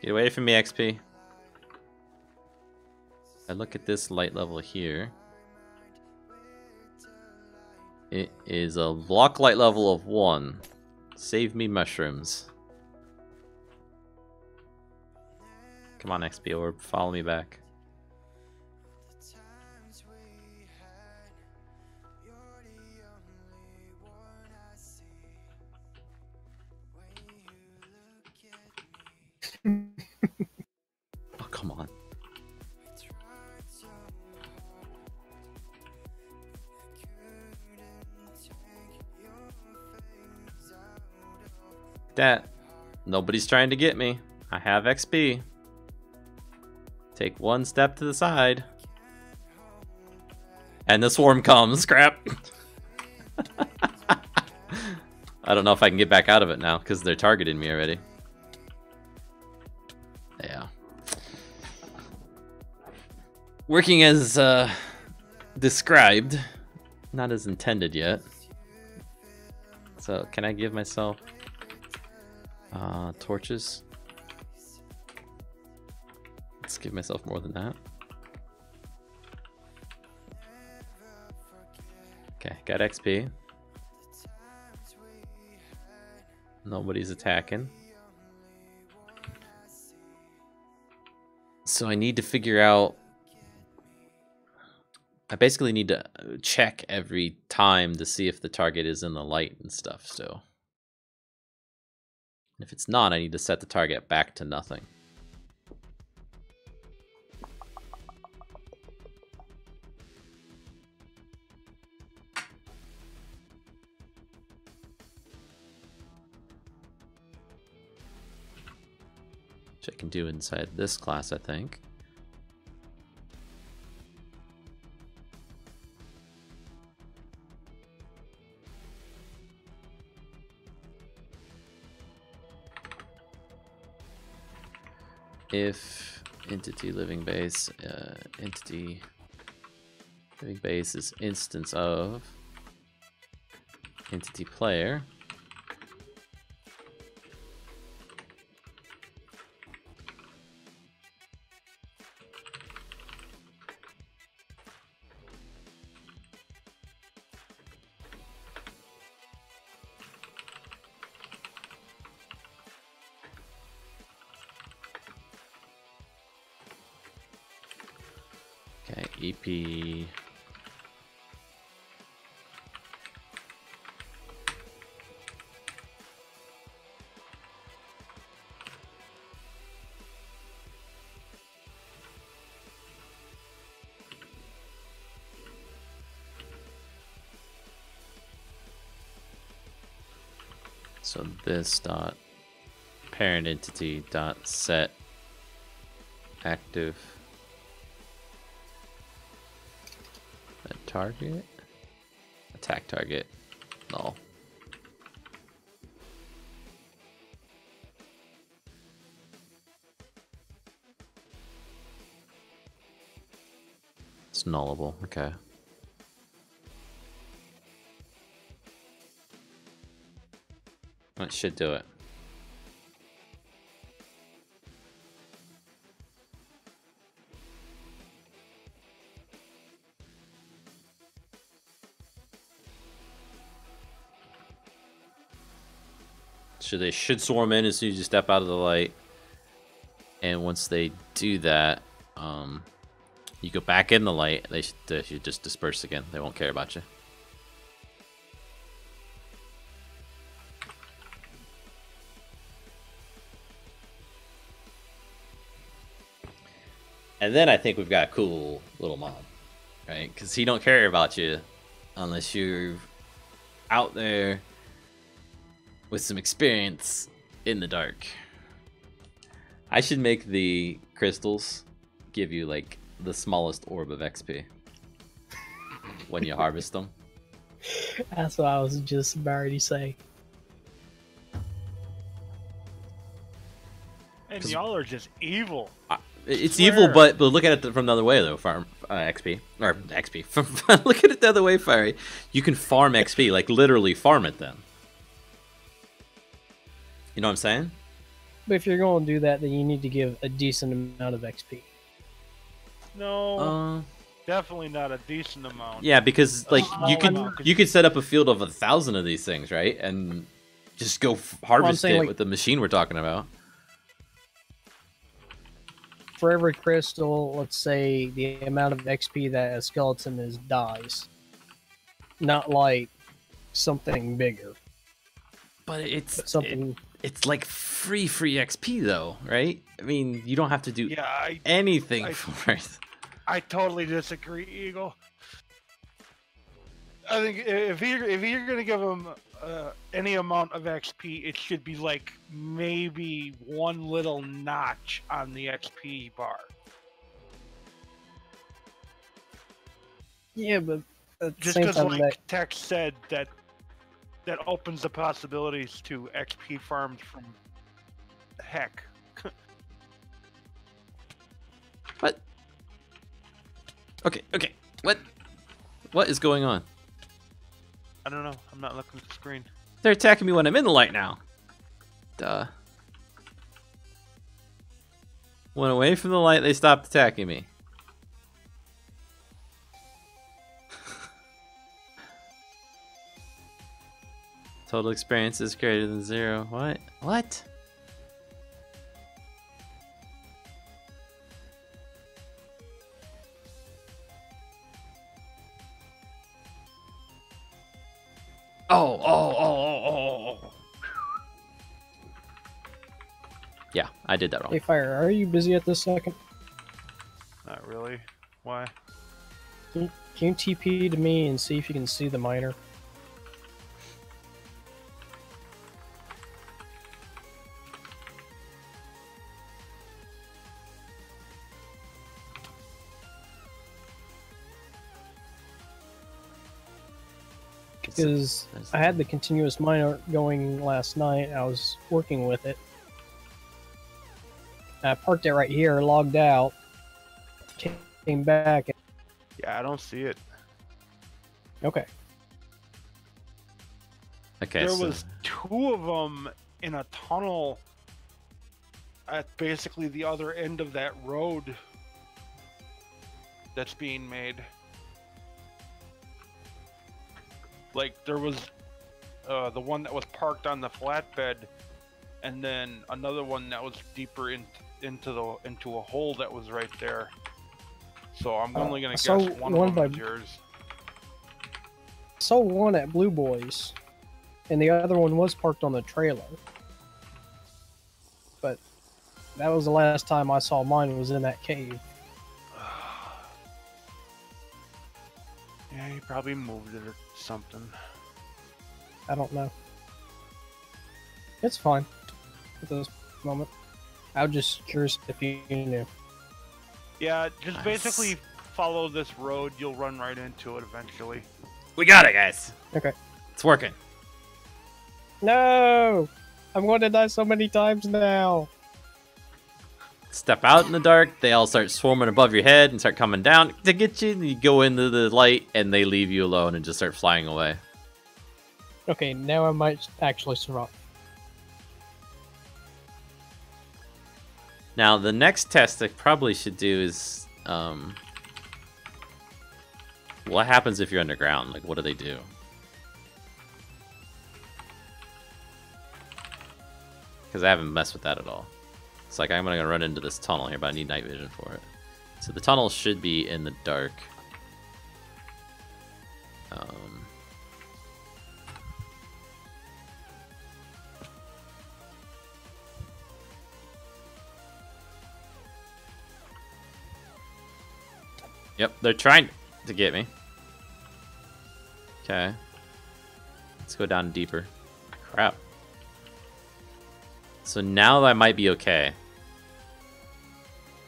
Get away from me, XP. I look at this light level here. It is a block light level of 1. Save me mushrooms. Come on, XP orb, follow me back. That. Nobody's trying to get me. I have XP. Take one step to the side. And the swarm comes. Crap. I don't know if I can get back out of it now because they're targeting me already. Yeah. Working as described, not as intended yet. So can I give myself torches? Let's give myself more than that. Okay, got XP. Nobody's attacking. So I need to figure out... I basically need to check every time to see if the target is in the light and stuff still. If it's not, I need to set the target back to nothing. Which I can do inside this class, I think. If entity living base, entity living base is instance of entity player. Okay, EP. So this dot parent entity dot set active target, attack target, null. It's nullable, okay. That should do it. So they should swarm in as soon as you step out of the light. And once they do that, you go back in the light, they should just disperse again. They won't care about you. And then I think we've got a cool little mob, right? Because he don't care about you unless you're out there with some experience in the dark. I should make the crystals give you like the smallest orb of XP when you harvest them. That's what I was just about to say. And y'all are just evil. It's evil, but look at it from the other way though. Farm XP or XP. Look at it the other way, Fiery. You can farm XP, like literally farm it. Then you know what I'm saying? But if you're going to do that, then you need to give a decent amount of XP. No, definitely not a decent amount. Yeah, because like you could set up a field of 1,000 of these things, right? And just go harvest it with the machine we're talking about. For every crystal, let's say the amount of XP that a skeleton is dies. Not like something bigger. But it's something. It's like free XP though, right? I mean, you don't have to do anything for it. I totally disagree, Eagle. I think if you're gonna give him any amount of XP, it should be like maybe one little notch on the XP bar. Yeah, but at the Just same because, time, like that Tech said, that opens the possibilities to XP farms from heck. What? Okay, okay. What is going on? I don't know. I'm not looking at the screen. They're attacking me when I'm in the light now. Duh. Went away from the light, they stopped attacking me. Total experience is greater than 0. What? What? Oh. Yeah, I did that wrong. Hey, Fire, are you busy at this second? Not really. Why? Can you TP to me and see if you can see the miner? Because I had the continuous miner going last night. I was working with it. I parked it right here, logged out, came back. Yeah, I don't see it. Okay. Okay. There was 2 of them in a tunnel at basically the other end of that road that's being made. Like, there was the one that was parked on the flatbed, and then another one that was deeper into a hole that was right there. So I'm only gonna guess one of them is yours. I saw one at Blue Boys, and the other one was parked on the trailer. But that was the last time I saw mine, was in that cave. Yeah, he probably moved it or something. I don't know. It's fine at this moment. I was just curious if you knew. Yeah, just basically follow this road. You'll run right into it eventually. We got it, guys. Okay. It's working. No! I'm going to die so many times now. Step out in the dark, they all start swarming above your head and start coming down to get you. And you go into the light, and they leave you alone and just start flying away. Okay, now I might actually survive. Now, the next test I probably should do is, what happens if you're underground? Like, what do they do? Because I haven't messed with that at all. It's like, I'm gonna run into this tunnel here, but I need night vision for it. So the tunnel should be in the dark. Yep, they're trying to get me. Okay. Let's go down deeper. Crap. So now I might be okay.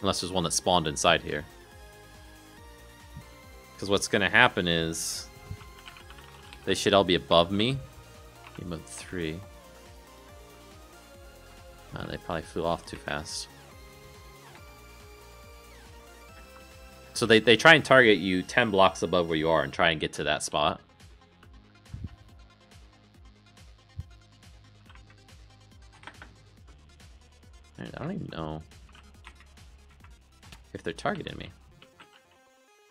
Unless there's one that spawned inside here. Because what's going to happen is they should all be above me. Game of 3. They probably flew off too fast. So they try and target you 10 blocks above where you are and try and get to that spot. I don't even know if they're targeting me.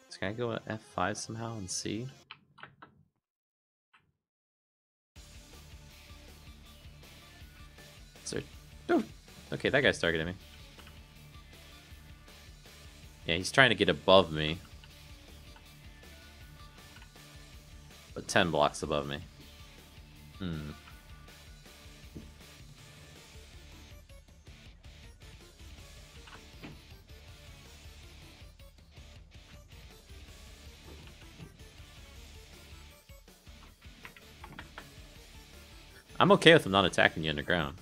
So can I go at F5 somehow and see? Is there... Oh, okay, that guy's targeting me. Yeah, he's trying to get above me. But 10 blocks above me. I'm okay with them not attacking you underground.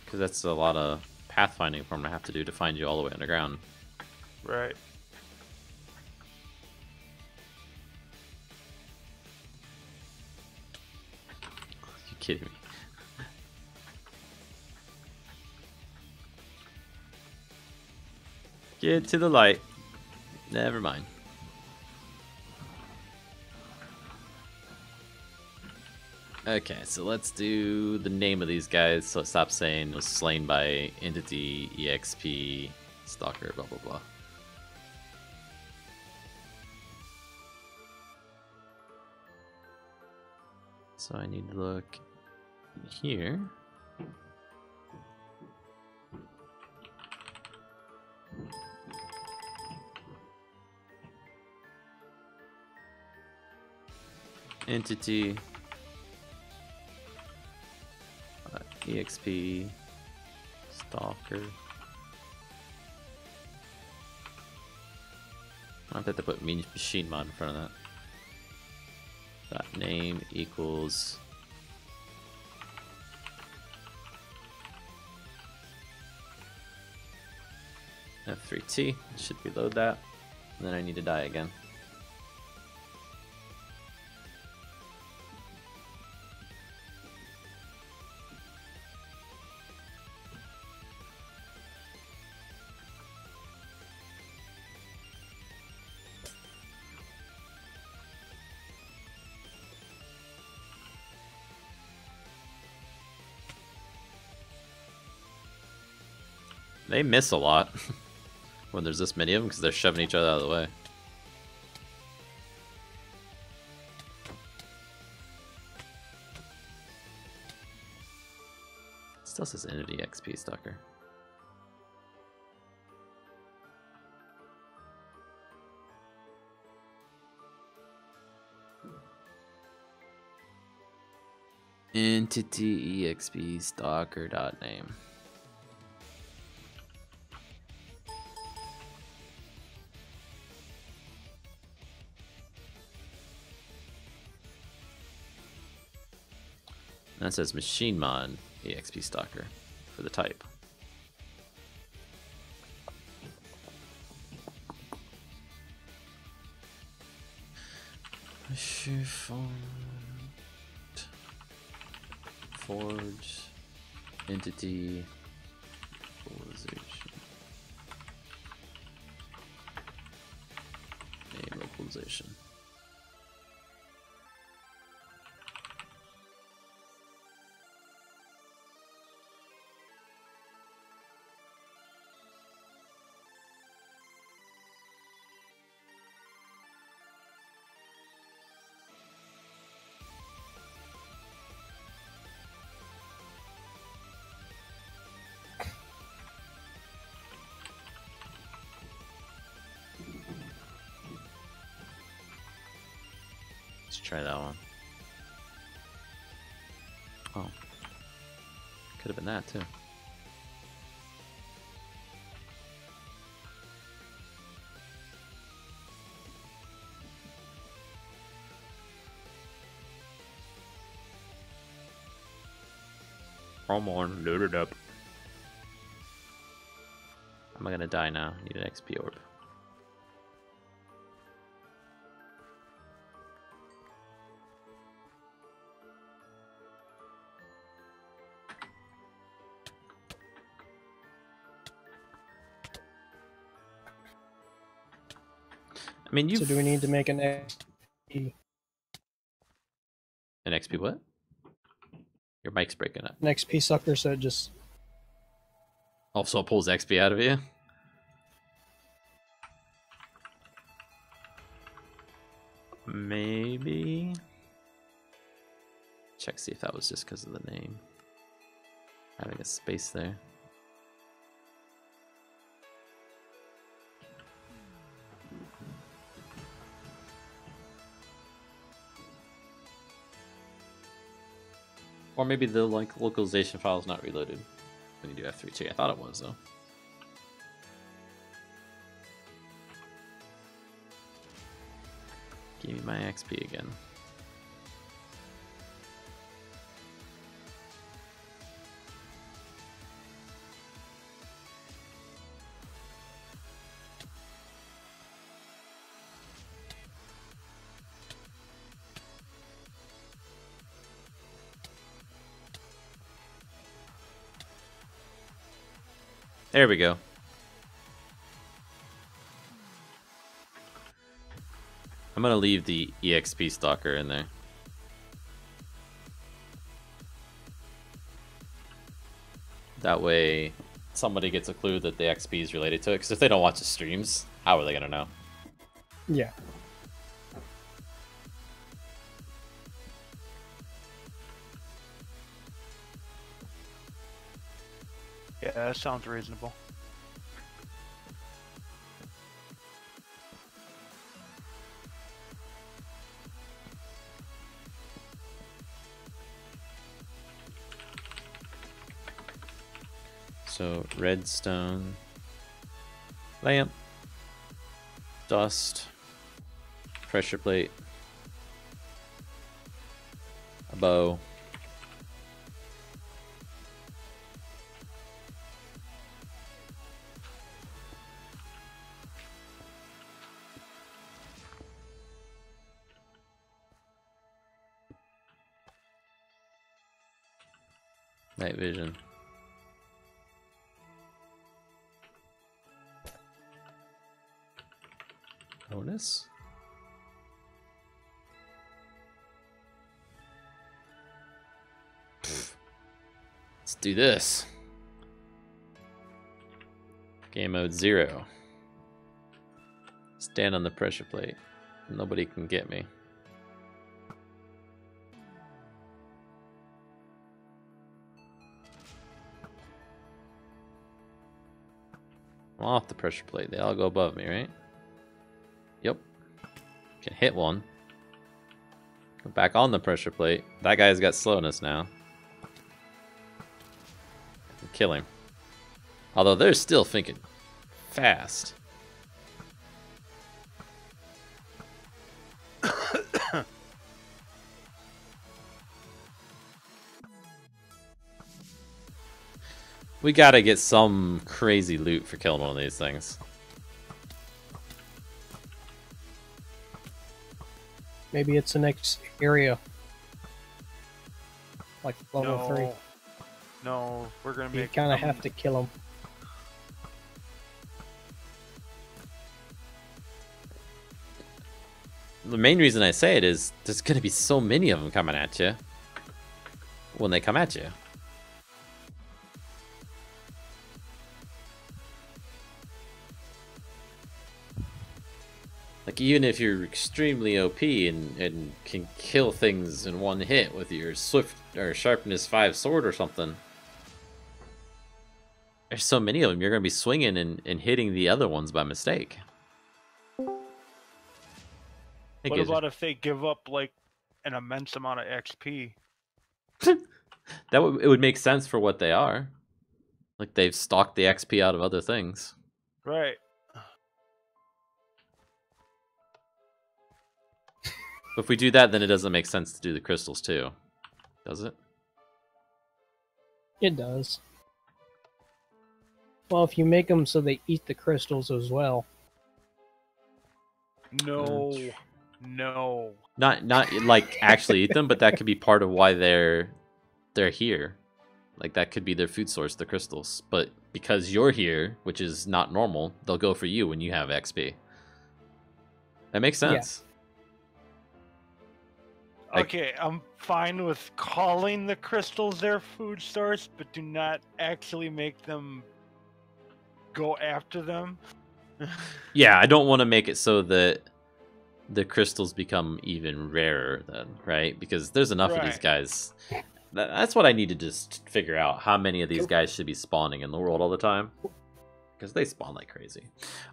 Because that's a lot of pathfinding for them to have to do to find you all the way underground. Right. You kidding me? Get to the light. Never mind. Okay, so let's do the name of these guys so it stops saying was slain by entity, EXP, stalker, blah blah blah. So I need to look here. Entity, EXP, stalker. I have to put machine mod in front of that. Dot name equals F3T. Should reload that. And then I need to die again. They miss a lot when there's this many of them because they're shoving each other out of the way. Still says entity XP stalker. Entity EXP stalker dot name. That says machine mod EXP stalker for the type. Forge entity localization. Name localization. Let's try that one. Oh. Could have been that too. Come on, load it up. Am I gonna die now? Need an XP orb. I mean, you. So do we need to make an XP? An XP what? Your mic's breaking up. An XP sucker, so it just... Also pulls XP out of you? Maybe. Check, see if that was just because of the name. Having a space there. Or maybe the localization file is not reloaded when you do F3T. I thought it was though. Give me my XP again. There we go. I'm gonna leave the EXP stalker in there. That way, somebody gets a clue that the XP is related to it. Because if they don't watch the streams, how are they gonna know? Yeah. Yeah, that sounds reasonable. So, redstone, lamp, dust, pressure plate, a bow, night vision. Bonus. Let's do this. Game mode 0. Stand on the pressure plate. Nobody can get me. I'm off the pressure plate. They all go above me, right? Yep. Can hit one. Go back on the pressure plate. That guy's got slowness now. Kill him. Although they're still thinking fast. We gotta get some crazy loot for killing one of these things. Maybe it's the next area. Like level 3. No, we're gonna You make. kind of have to kill them. The main reason I say it is there's gonna be so many of them coming at you when they come at you. Like, even if you're extremely OP and can kill things in one hit with your swift or sharpness 5 sword or something, there's so many of them, you're going to be swinging and hitting the other ones by mistake. What about if they give up like an immense amount of XP? It would make sense for what they are. Like, they've stalked the XP out of other things. Right. If we do that, then it doesn't make sense to do the crystals too, does it? It does. Well, if you make them so they eat the crystals as well. No. No. Not like actually eat them, but that could be part of why they're here. Like, that could be their food source, the crystals. But because you're here, which is not normal, they'll go for you when you have XP. That makes sense. Like, Okay, I'm fine with calling the crystals their food source, but do not actually make them go after them. yeah, I don't want to make it so that the crystals become even rarer then, right? Because there's enough of these guys. That's what I need to just figure out, how many of these guys should be spawning in the world all the time. Because they spawn like crazy.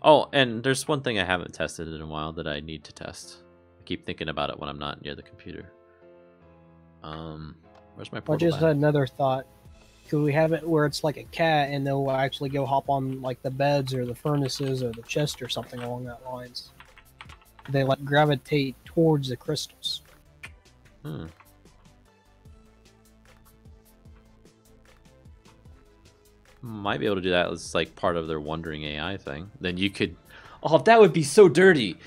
Oh, and there's one thing I haven't tested in a while that I need to test. I keep thinking about it when I'm not near the computer. Where's my portal? I just had another thought. Could we have it where it's like a cat and they'll actually go hop on like the beds or the furnaces or the chest or something along that lines? They like gravitate towards the crystals. Might be able to do that as like part of their wandering AI thing. Then you could... Oh, that would be so dirty!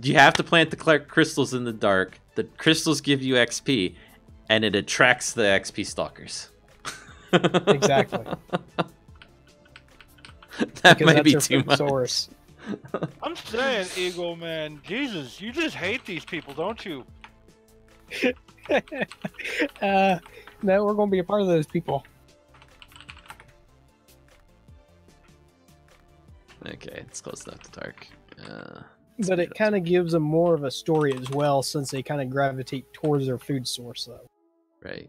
You have to plant the crystals in the dark. The crystals give you XP, and it attracts the XP stalkers. Exactly. That because might that's be their too food much. source. I'm saying, Eagle Man, Jesus, you just hate these people, don't you? No, we're going to be a part of those people. Okay, it's close enough to dark. But it kind of gives them more of a story as well, since they kind of gravitate towards their food source, though. Right.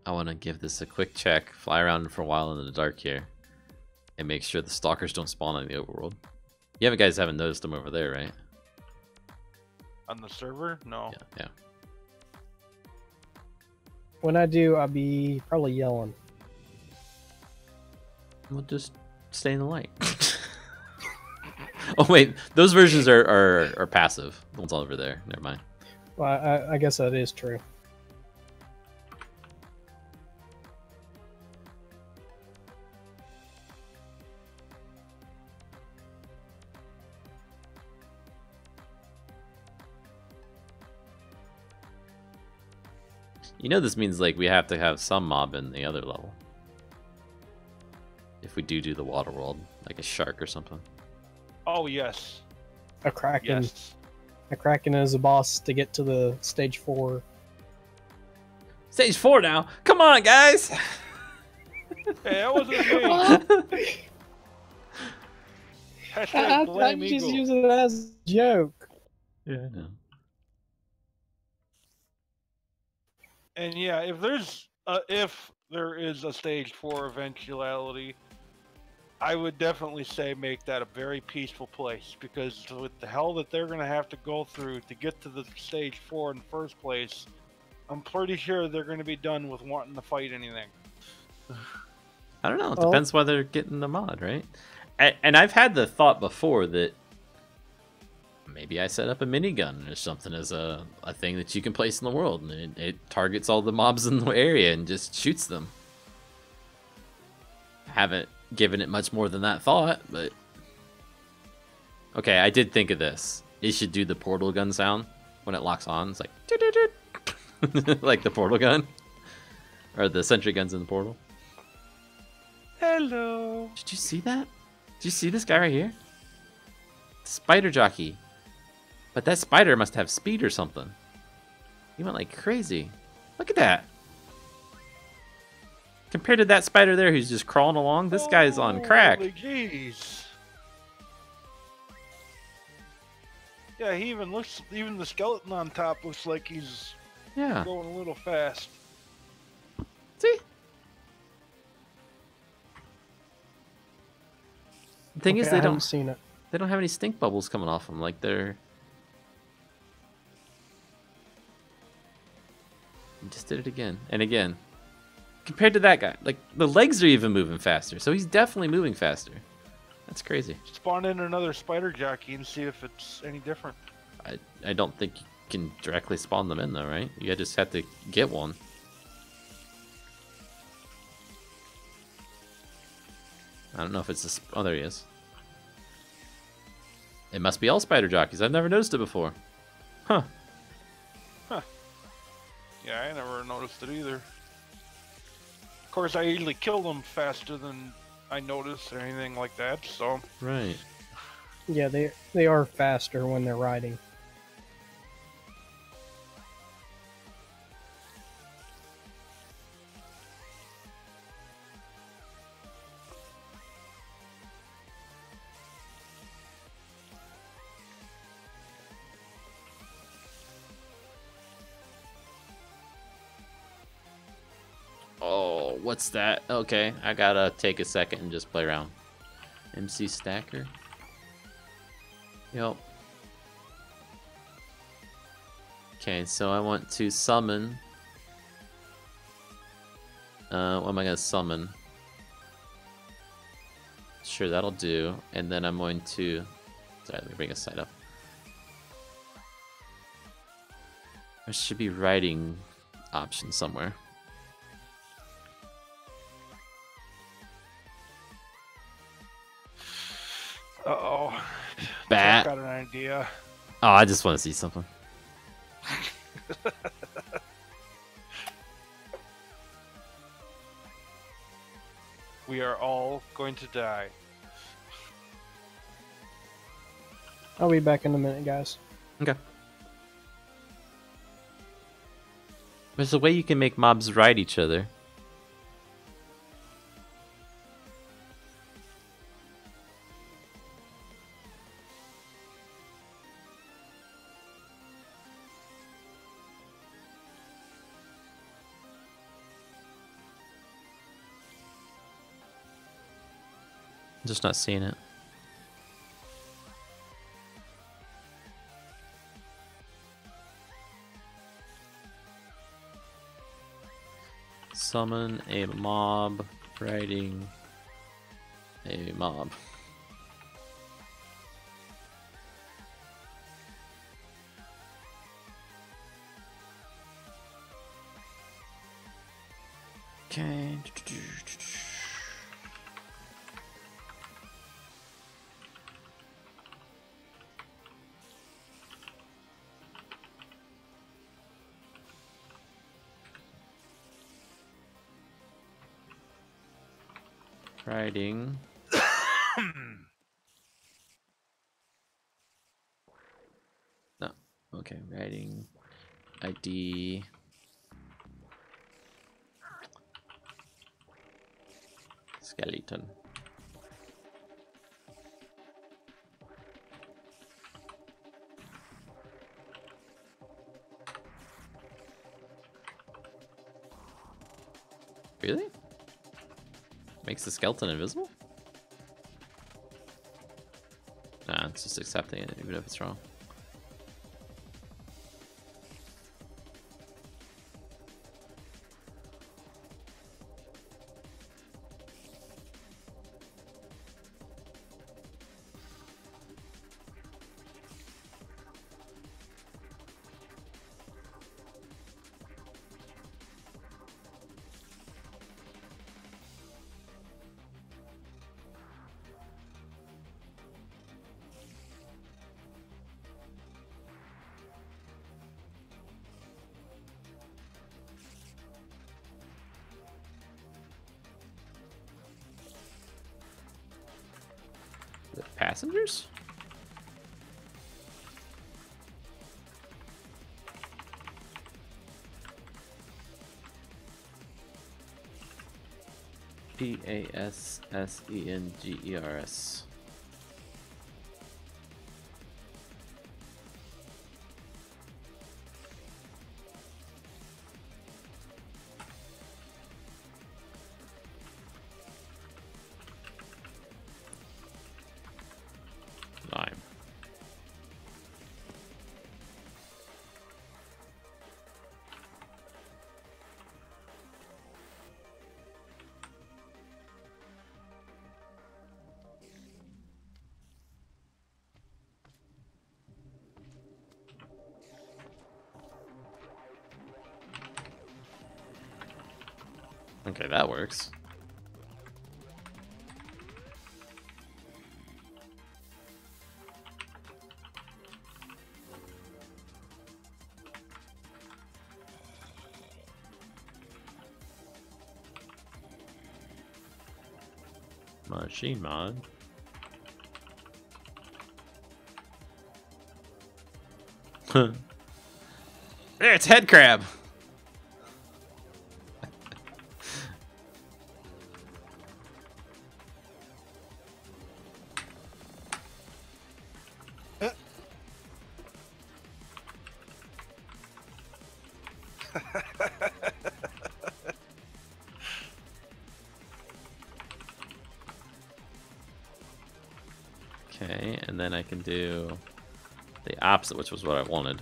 I want to give this a quick check, fly around for a while in the dark here, and make sure the stalkers don't spawn in the overworld. You guys haven't noticed them over there, right? On the server? No. Yeah. When I do, I'll be probably yelling. We'll just stay in the light. Oh wait, those versions are passive. The ones over there. Never mind. Well, I guess that is true. You know this means like we have to have some mob in the other level. If we do the water world, like a shark or something. Oh, yes. A Kraken. Yes. A Kraken is a boss to get to the stage 4. Stage 4 now. Come on, guys. Hey, that wasn't me. Hashtag I'm blame just Eagle. using it as a joke. Yeah, I know. And yeah, if there is a stage 4 eventuality, I would definitely say make that a very peaceful place, because with the hell that they're going to have to go through to get to the stage 4 in the first place, I'm pretty sure they're going to be done with wanting to fight anything. I don't know. It depends why they're getting the mod, right? And I've had the thought before that maybe I set up a minigun or something as a thing that you can place in the world, and it targets all the mobs in the area and just shoots them. Haven't given it much more than that thought, but okay, I did think of this. It should do the portal gun sound when it locks on. It's like like the portal gun or the sentry guns in the portal. Hello. Did you see that? Did you see this guy right here? Spider jockey. But that spider must have speed or something. He went like crazy. Look at that. Compared to that spider there who's just crawling along, this guy's on crack. Holy jeez. Yeah, even the skeleton on top looks like he's going a little fast. See? The thing is, I haven't seen it. They don't have any stink bubbles coming off them. Like they're. He just did it again and again. Compared to that guy, like the legs are even moving faster, so he's definitely moving faster. That's crazy. Spawn in another spider jockey and see if it's any different. I don't think you can directly spawn them in though, right? You just have to get one. I don't know if it's this. Oh, there he is. It must be all spider jockeys. I've never noticed it before. Huh. Yeah, I never noticed it either. Of course, I usually kill them faster than I notice or anything like that, so... Right. Yeah, they are faster when they're riding. Oh, what's that? Okay, I gotta take a second and just play around. MC Stacker. Yep. Okay, so I want to summon. What am I gonna summon? Sure, that'll do. And then I'm going to. Sorry, let me bring a site up. There should be writing options somewhere. Uh-oh. Bat. I've got an idea. Oh, I just want to see something. We are all going to die. I'll be back in a minute, guys. Okay. There's a way you can make mobs ride each other. I'm just not seeing it. Summon a mob riding a mob. Okay. Riding. No. Okay, riding. ID. Skeleton. Really? Makes the skeleton invisible? Nah, it's just accepting it, even if it's wrong. The passengers? Passengers. Lime. Okay, that works. Machine mod. There, it's head crab. Okay, and then I can do the opposite, which was what I wanted.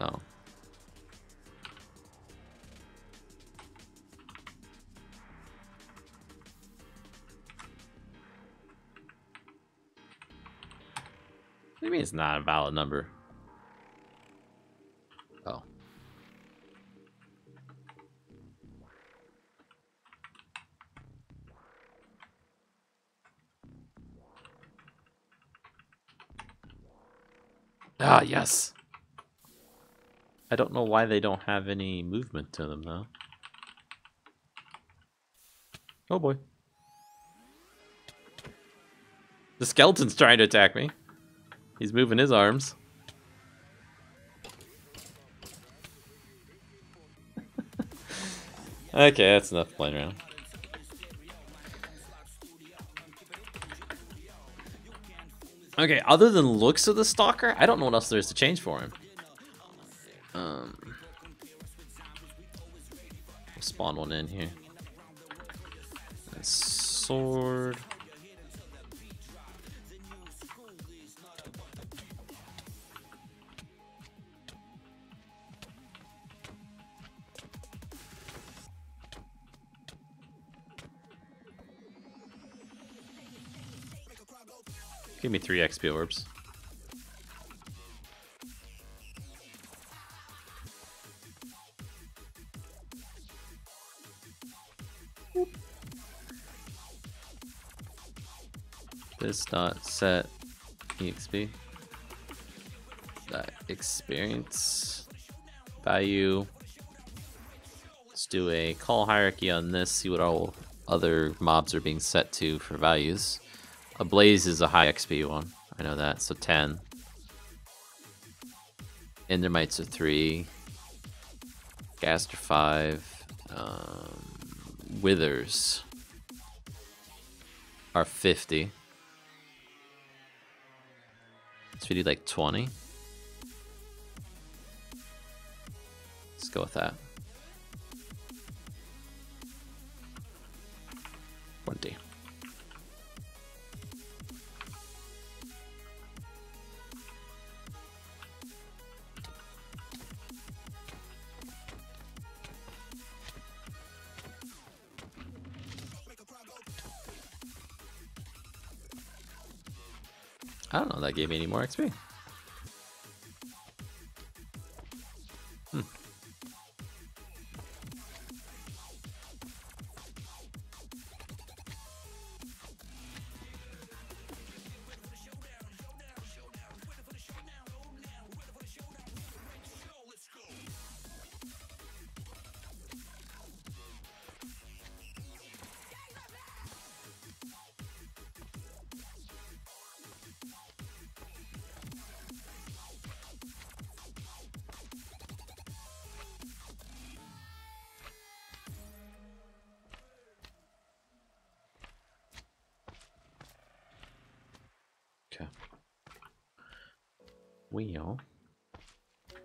Oh. What do you mean it's not a valid number? Oh. Ah, yes. I don't know why they don't have any movement to them, though. Oh, boy. The skeleton's trying to attack me. He's moving his arms. Okay, that's enough playing around. Okay, other than looks of the stalker, I don't know what else there is to change for him. We'll spawn one in here. And sword. Give me 3 XP orbs. This dot set EXP. That experience value. Let's do a call hierarchy on this, see what all other mobs are being set to for values. A blaze is a high XP one. I know that, so 10. Endermites are 3. Ghast are 5. Withers are 50. So we do like 20. Let's go with that. 20. I don't know if that gave me any more XP. Okay. Wheel. Let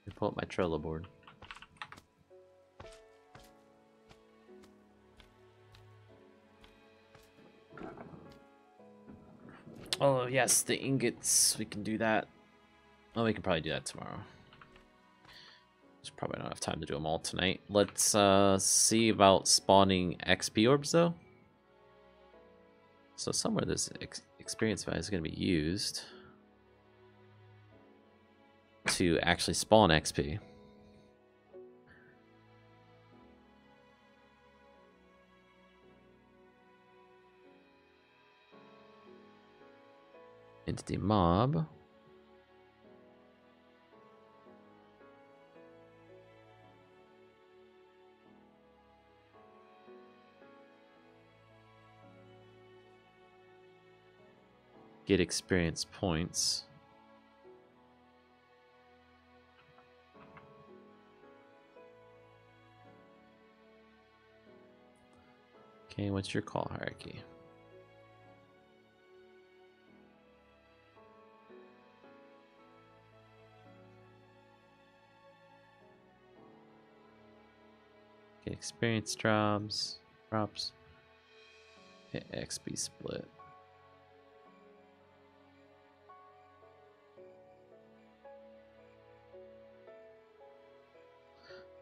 me pull up my Trello board. Oh yes, the ingots. We can do that. Oh, we can probably do that tomorrow. There's probably not enough time to do them all tonight. Let's see about spawning XP orbs though. So somewhere this experience value is going to be used to actually spawn XP. Entity mob. Get experience points. Okay, what's your call hierarchy? Get experience drops. Hit XP split.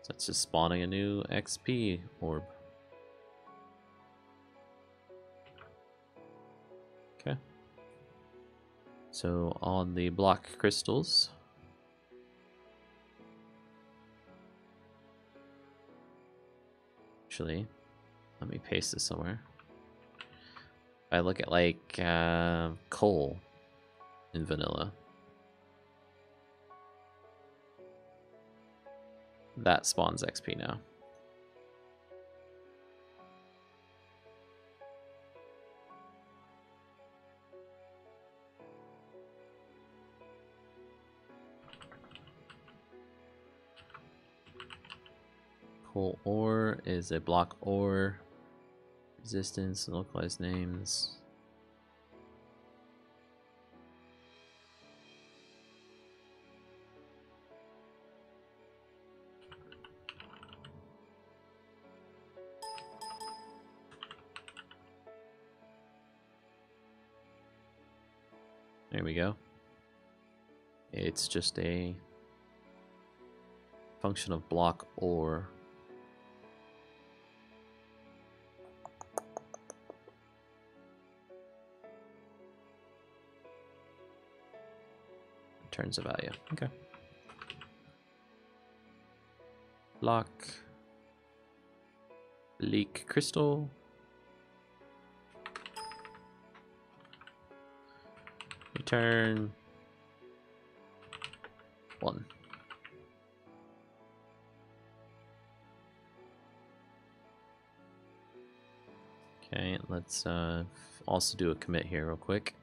So it's just spawning a new XP orb. Okay. So on the block crystals, actually, let me paste this somewhere. If I look at like coal, in vanilla. That spawns XP now. Coal ore is a block ore. Resistance and localized names. There we go. It's just a function of block ore. Returns a value. Okay. Block. Bleak crystal. Return 1. Okay, let's also do a commit here real quick.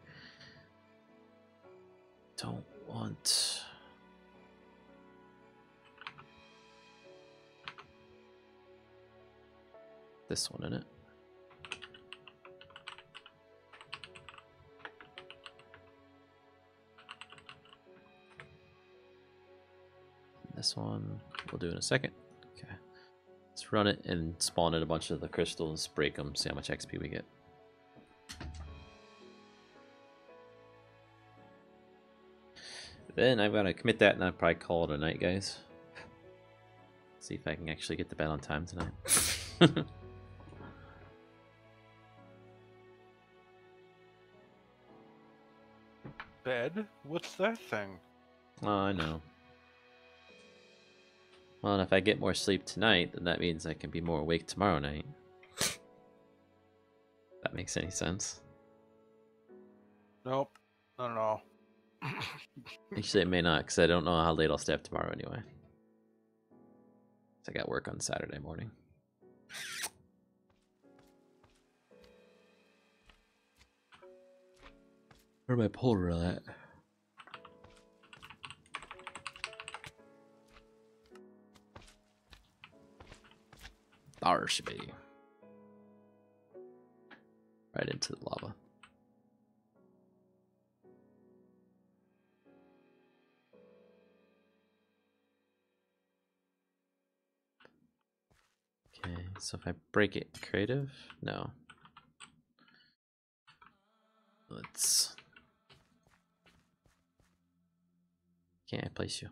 Don't want this one in it. This one we'll do in a second. Okay, let's run it and spawn in a bunch of the crystals, break them, see how much XP we get. Then I've got to commit that and I'll probably call it a night, guys. See if I can actually get to bed on time tonight. Bed? What's that thing? Oh, I know. Well, and if I get more sleep tonight, then that means I can be more awake tomorrow night. That makes any sense? Nope. Not at all. Actually, it may not, because I don't know how late I'll stay up tomorrow anyway. So I got work on Saturday morning. Where's my polar at? There should be. Right into the lava. Okay, so if I break it, creative? No. Let's... Can't I place you?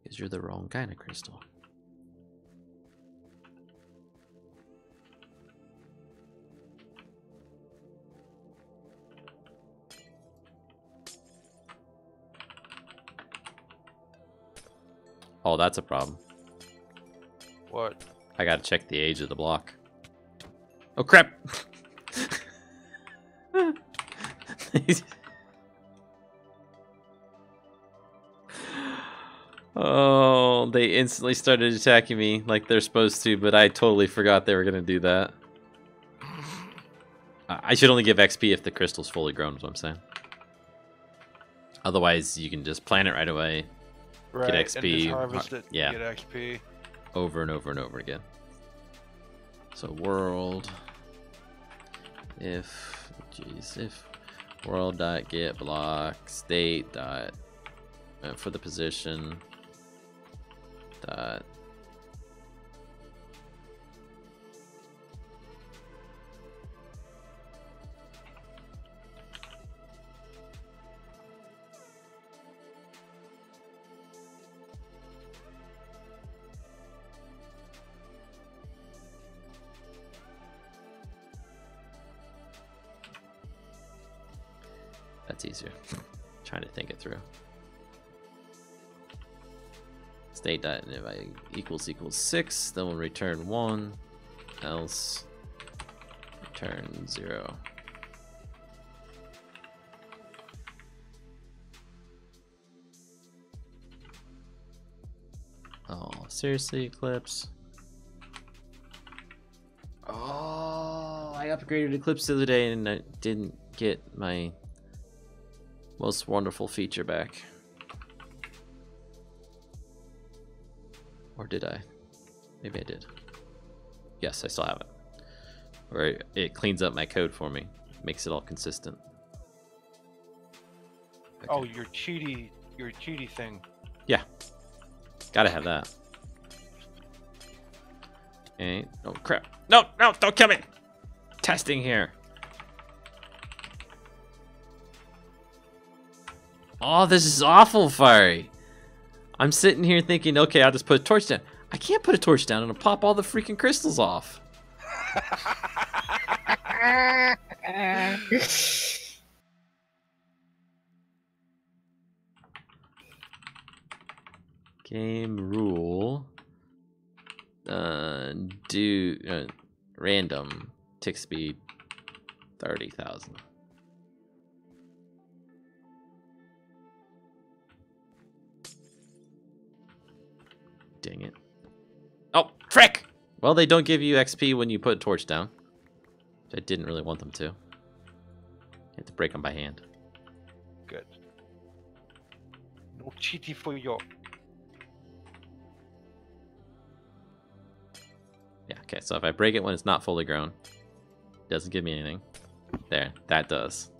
Because you're the wrong kind of crystal. Oh, that's a problem. What? I gotta check the age of the block. Oh crap! Oh, they instantly started attacking me like they're supposed to, but I totally forgot they were gonna do that. I should only give XP if the crystal's fully grown, is what I'm saying. Otherwise, you can just plant it right away, Right, get XP, and just harvest it, yeah, get XP. over and over and over again. So world, if world dot get block state dot for the position dot That's easier. Trying to think it through. state.init equals 6, then we'll return 1, else return 0. Oh, seriously, Eclipse? Oh, I upgraded Eclipse the other day and I didn't get my most wonderful feature back. Or did I? Maybe I did. Yes, I still have it. Or it cleans up my code for me. Makes it all consistent. Okay. Oh, your cheaty thing. Yeah. Gotta have that. Okay. Oh crap. No, don't kill me! Testing here. Oh, this is awful, Fiery. I'm sitting here thinking, okay, I'll just put a torch down. I can't put a torch down and it'll pop all the freaking crystals off. Game rule. Do random tick speed 30,000. Dang it. Oh, frick! Well, they don't give you XP when you put a torch down. Which I didn't really want them to. You have to break them by hand. Good. No cheaty for you. Yeah, okay, so if I break it when it's not fully grown, it doesn't give me anything. There, that does.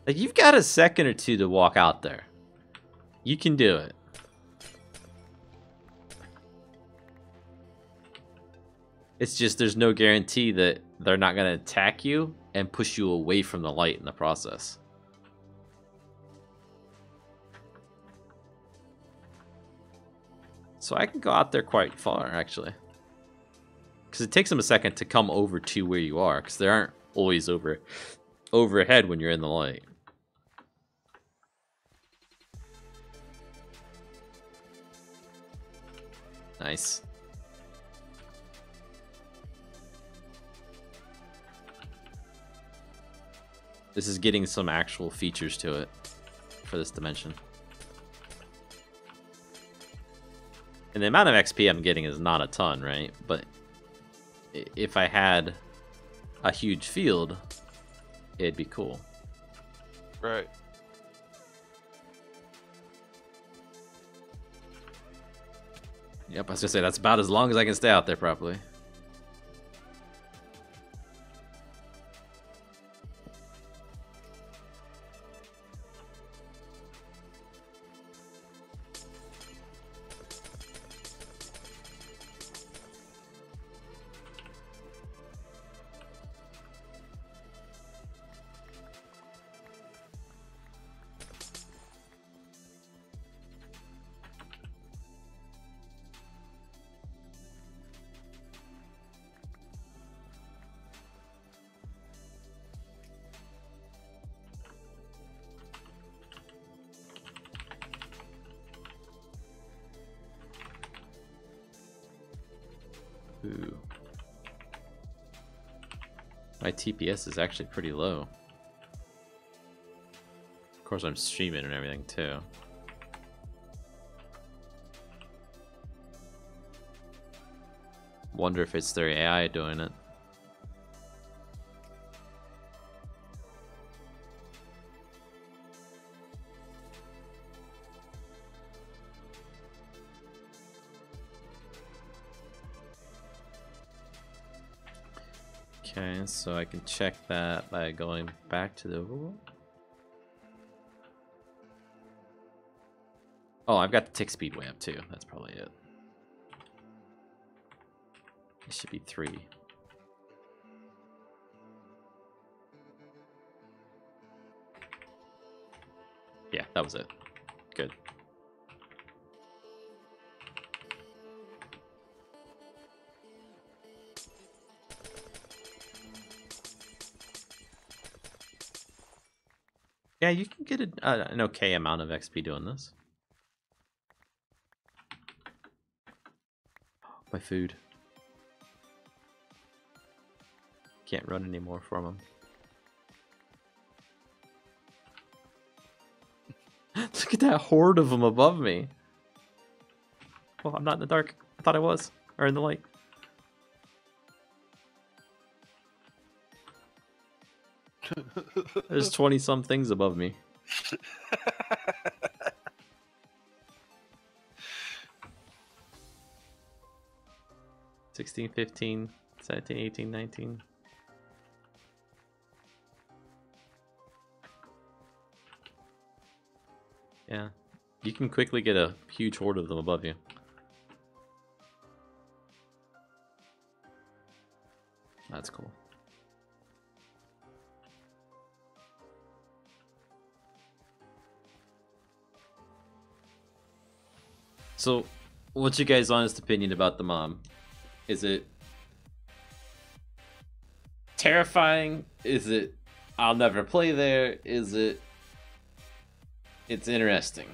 Like, you've got a second or two to walk out there. You can do it. It's just there's no guarantee that they're not going to attack you and push you away from the light in the process. So I can go out there quite far, actually. Because it takes them a second to come over to where you are, because they aren't always overhead when you're in the light. Nice. This is getting some actual features to it for this dimension. And the amount of XP I'm getting is not a ton, right? But if I had a huge field, it'd be cool. Right. Yep, I was gonna say that's about as long as I can stay out there properly. Ooh. My TPS is actually pretty low. Of course, I'm streaming and everything too. Wonder if it's their AI doing it. Okay, so I can check that by going back to the overworld. Oh, I've got the tick speed way up too. That's probably it. It should be 3. Yeah, that was it. Good. Yeah, you can get an okay amount of XP doing this. My food. Can't run anymore from him. Look at that horde of them above me. Well, I'm not in the dark. I thought I was. Or in the light. There's 20-some things above me. 16, 15, 17, 18, 19. Yeah. You can quickly get a huge horde of them above you. That's cool. So, what's your guys' honest opinion about the mom? Is it terrifying? Is it I'll never play there? Is it it's interesting?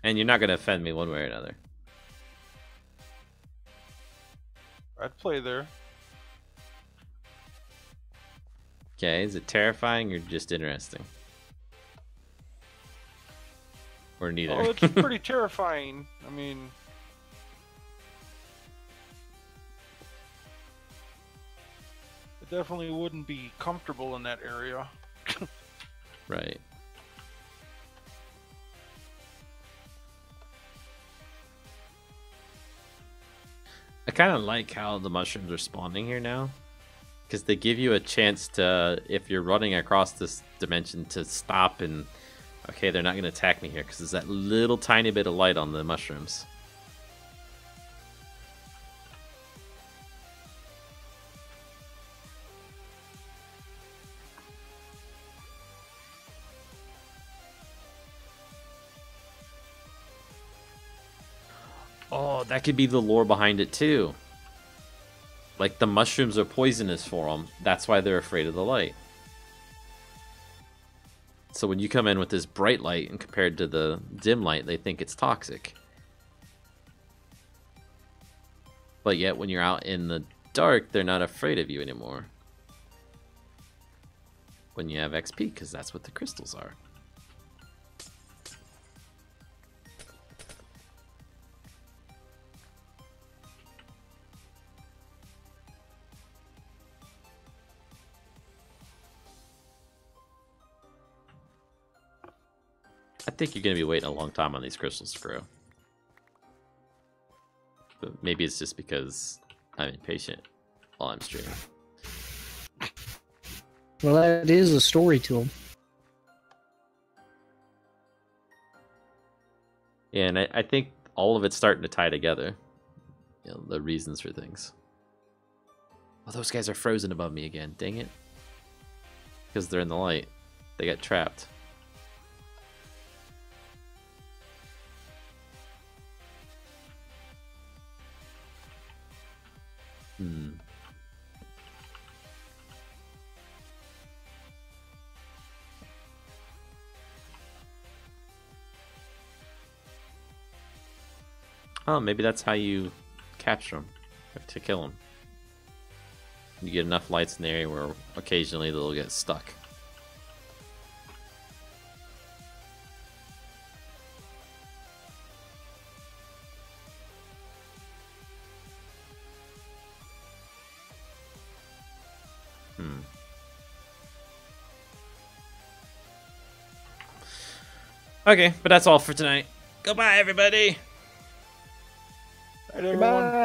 And you're not going to offend me one way or another. I'd play there. Okay, is it terrifying or just interesting? Or neither? Oh, it's pretty terrifying. I mean, it definitely wouldn't be comfortable in that area. Right. I kind of like how the mushrooms are spawning here now. Because they give you a chance to, if you're running across this dimension, to stop and... Okay, they're not going to attack me here because there's that little tiny bit of light on the mushrooms. Oh, that could be the lore behind it too. Like the mushrooms are poisonous for them. That's why they're afraid of the light. So when you come in with this bright light and compared to the dim light, they think it's toxic. But yet when you're out in the dark, they're not afraid of you anymore. When you have XP, because that's what the crystals are. I think you're going to be waiting a long time on these crystals to grow. But maybe it's just because I'm impatient while I'm streaming. Well, that is a story to them. Yeah, and I think all of it's starting to tie together. You know, the reasons for things. Oh, those guys are frozen above me again. Dang it. Because they're in the light. They got trapped. Oh, maybe that's how you capture them, to kill them. You get enough lights in the area where occasionally they'll get stuck. Okay, but that's all for tonight. Goodbye, everybody! Right, everyone.